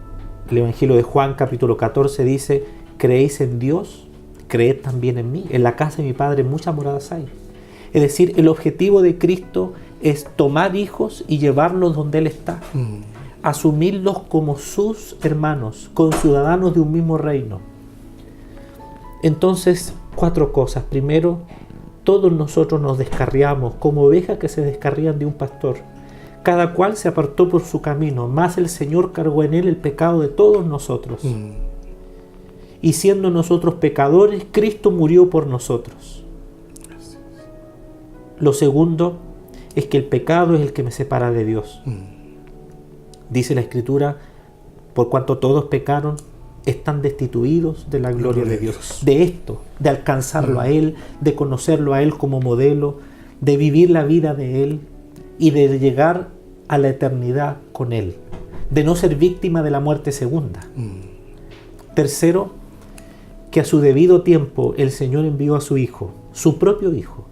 El Evangelio de Juan capítulo 14 dice, ¿creéis en Dios? Creed también en mí. En la casa de mi Padre muchas moradas hay. Es decir, el objetivo de Cristo es tomar hijos y llevarlos donde Él está. Asumirlos como sus hermanos, conciudadanos de un mismo reino. Entonces, 4 cosas. Primero, todos nosotros nos descarriamos como ovejas que se descarrían de un pastor. Cada cual se apartó por su camino, mas el Señor cargó en Él el pecado de todos nosotros. Y siendo nosotros pecadores, Cristo murió por nosotros. Lo segundo es que el pecado es el que me separa de Dios. Dice la Escritura, por cuanto todos pecaron, están destituidos de la gloria de Dios. De esto, de alcanzarlo a Él, de conocerlo a Él como modelo, de vivir la vida de Él y de llegar a la eternidad con Él, de no ser víctima de la muerte segunda. Tercero, que a su debido tiempo el Señor envió a su Hijo, su propio Hijo,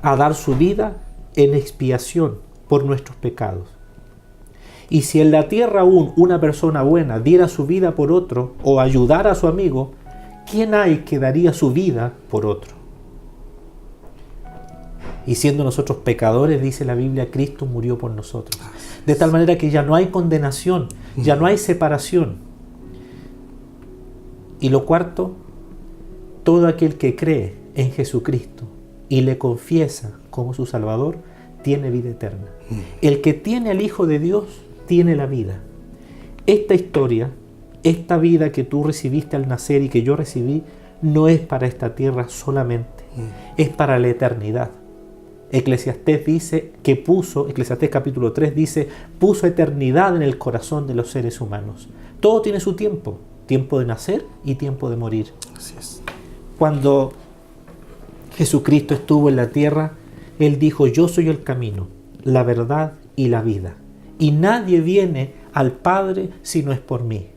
a dar su vida en expiación por nuestros pecados. Y si en la tierra aún una persona buena diera su vida por otro o ayudara a su amigo, ¿quién hay que daría su vida por otro? Y siendo nosotros pecadores, dice la Biblia, Cristo murió por nosotros. De tal manera que ya no hay condenación, ya no hay separación. Y lo cuarto, todo aquel que cree en Jesucristo y le confiesa como su Salvador, tiene vida eterna. El que tiene al Hijo de Dios, tiene la vida. Esta historia, esta vida que tú recibiste al nacer y que yo recibí, no es para esta tierra solamente, es para la eternidad. Eclesiastés dice que Eclesiastés capítulo 3 dice, puso eternidad en el corazón de los seres humanos. Todo tiene su tiempo, tiempo de nacer y tiempo de morir. Así es. Cuando Jesucristo estuvo en la tierra, Él dijo, yo soy el camino, la verdad y la vida. Y nadie viene al Padre si no es por mí.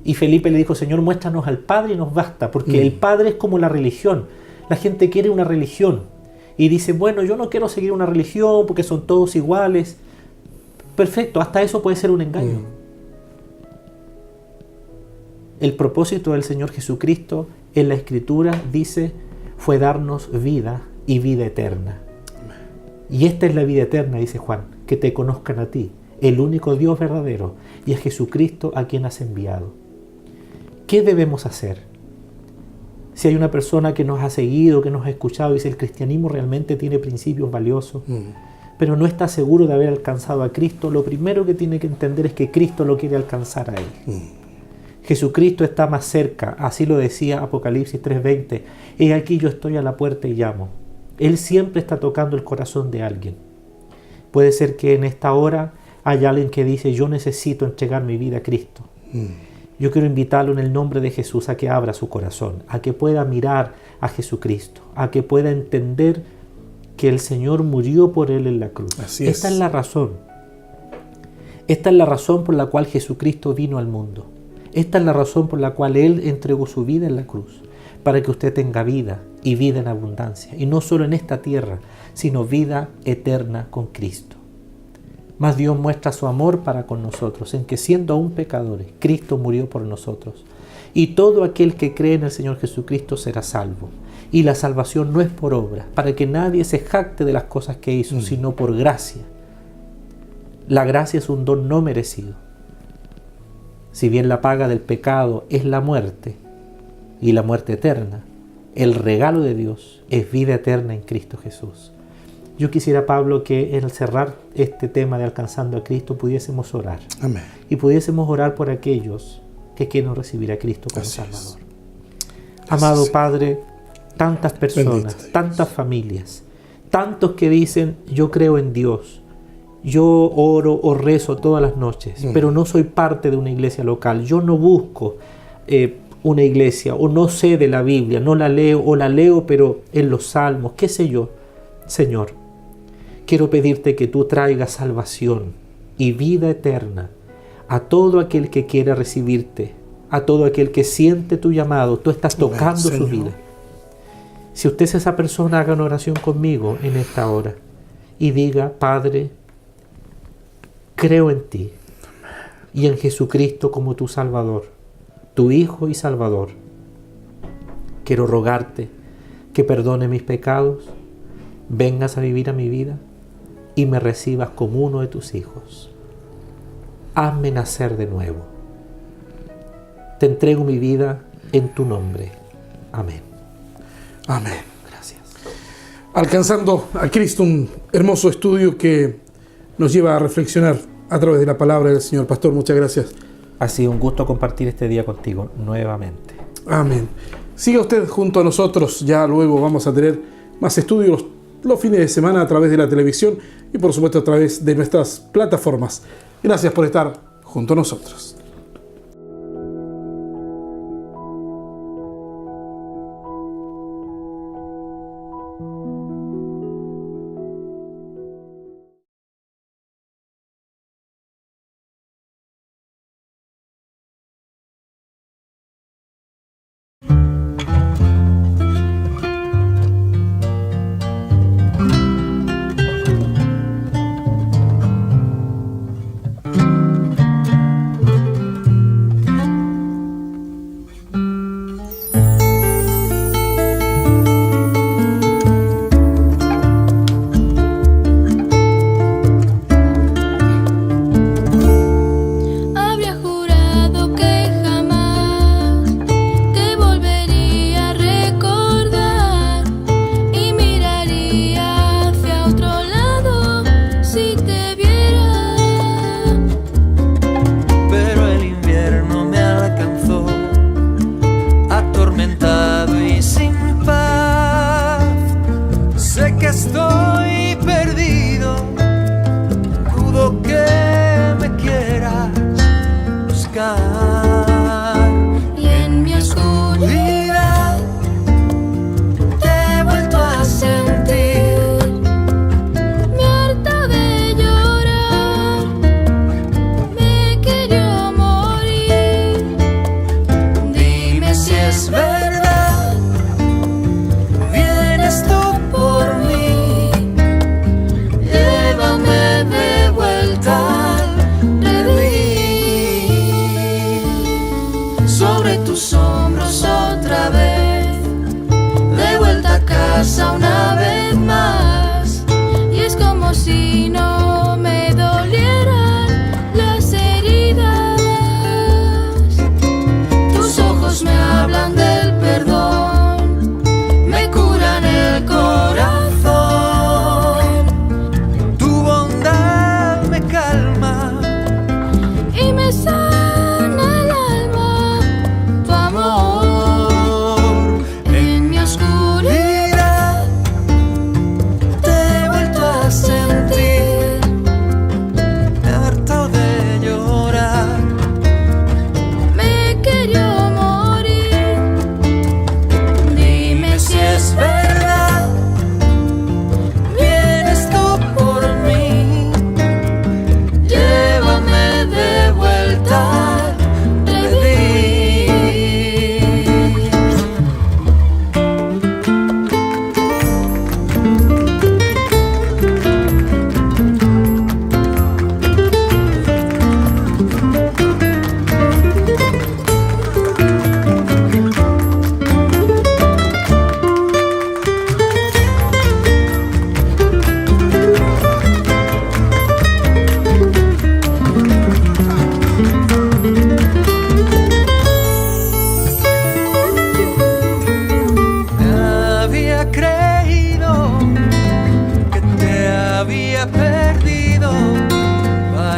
Y Felipe le dijo, Señor, muéstranos al Padre y nos basta, porque el Padre es como la religión. La gente quiere una religión. Y dice, bueno, yo no quiero seguir una religión porque son todos iguales. Perfecto, hasta eso puede ser un engaño. El propósito del Señor Jesucristo en la Escritura dice, fue darnos vida y vida eterna. Y esta es la vida eterna, dice Juan, que te conozcan a ti, el único Dios verdadero, y a Jesucristo a quien has enviado. ¿Qué debemos hacer? Si hay una persona que nos ha seguido, que nos ha escuchado y dice el cristianismo realmente tiene principios valiosos, pero no está seguro de haber alcanzado a Cristo, lo primero que tiene que entender es que Cristo lo quiere alcanzar a él. Jesucristo está más cerca, así lo decía Apocalipsis 3:20, he aquí yo estoy a la puerta y llamo. Él siempre está tocando el corazón de alguien. Puede ser que en esta hora haya alguien que dice, yo necesito entregar mi vida a Cristo. Yo quiero invitarlo en el nombre de Jesús a que abra su corazón, a que pueda mirar a Jesucristo, a que pueda entender que el Señor murió por él en la cruz. Así es. Esta es la razón. Esta es la razón por la cual Jesucristo vino al mundo. Esta es la razón por la cual Él entregó su vida en la cruz, para que usted tenga vida y vida en abundancia, y no solo en esta tierra, sino vida eterna con Cristo. Mas Dios muestra su amor para con nosotros, en que siendo aún pecadores, Cristo murió por nosotros. Y todo aquel que cree en el Señor Jesucristo será salvo. Y la salvación no es por obra, para que nadie se jacte de las cosas que hizo, sino por gracia. La gracia es un don no merecido. Si bien la paga del pecado es la muerte, y la muerte eterna, el regalo de Dios es vida eterna en Cristo Jesús. Yo quisiera, Pablo, que al cerrar este tema de alcanzando a Cristo pudiésemos orar. Amén. Y pudiésemos orar por aquellos que quieren recibir a Cristo como Salvador. Amado Padre, tantas personas, tantas familias, tantos que dicen, yo creo en Dios, yo oro o rezo todas las noches, pero no soy parte de una iglesia local, yo no busco una iglesia, o no sé de la Biblia, no la leo, o la leo pero en los salmos, qué sé yo. Señor, quiero pedirte que tú traigas salvación y vida eterna a todo aquel que quiera recibirte, a todo aquel que siente tu llamado. Tú estás tocando su vida. Si usted es esa persona, haga una oración conmigo en esta hora y diga, Padre, creo en ti y en Jesucristo como tu Salvador, tu Hijo y Salvador. Quiero rogarte que perdone mis pecados, vengas a vivir a mi vida y me recibas como uno de tus hijos. Hazme nacer de nuevo. Te entrego mi vida en tu nombre. Amén. Amén. Gracias. Alcanzando a Cristo, un hermoso estudio que nos lleva a reflexionar a través de la palabra del Señor. Pastor, muchas gracias. Ha sido un gusto compartir este día contigo nuevamente. Amén. Siga usted junto a nosotros. Ya luego vamos a tener más estudios los fines de semana a través de la televisión y por supuesto a través de nuestras plataformas. Gracias por estar junto a nosotros.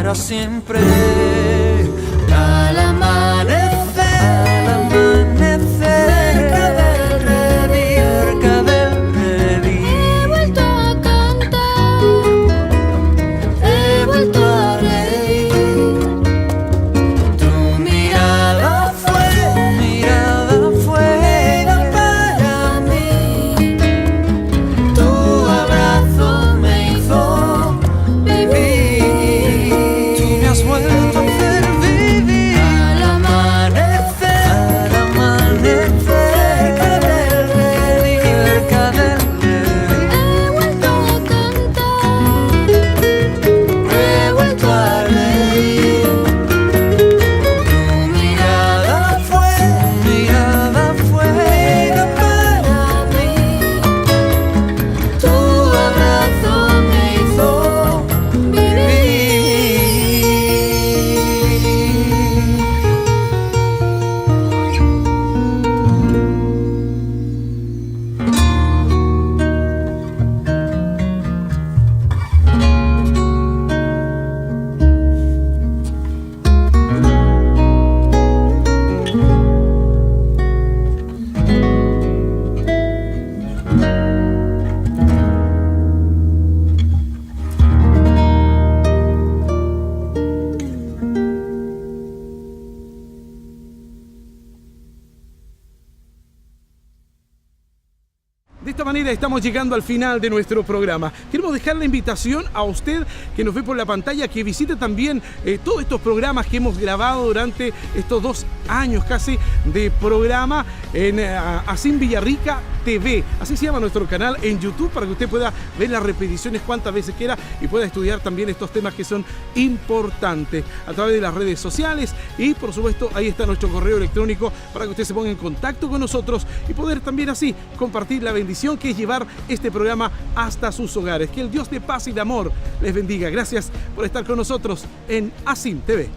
para siempre. Al amanecer, cerca del redil, he vuelto a cantar, he vuelto a reír. Tu mirada fue para mí, tu abrazo me hizo vivir. Tú me has vuelto a hacer vivir. Al amanecer, cerca del redil, he vuelto a cantar, he vuelto a reír. Tu mirada fue para mí, tu abrazo me hizo vivir. De esta manera estamos llegando al final de nuestro programa. Queremos dejar la invitación a usted que nos ve por la pantalla, que visite también todos estos programas que hemos grabado durante estos 2 años casi de programa en Asim Villarrica TV. Así se llama nuestro canal en YouTube, para que usted pueda ver las repeticiones cuantas veces quiera y pueda estudiar también estos temas que son importantes a través de las redes sociales. Y por supuesto ahí está nuestro correo electrónico para que usted se ponga en contacto con nosotros y poder también así compartir la bendición que es llevar este programa hasta sus hogares. Que el Dios de paz y de amor les bendiga. Gracias por estar con nosotros en Asim TV.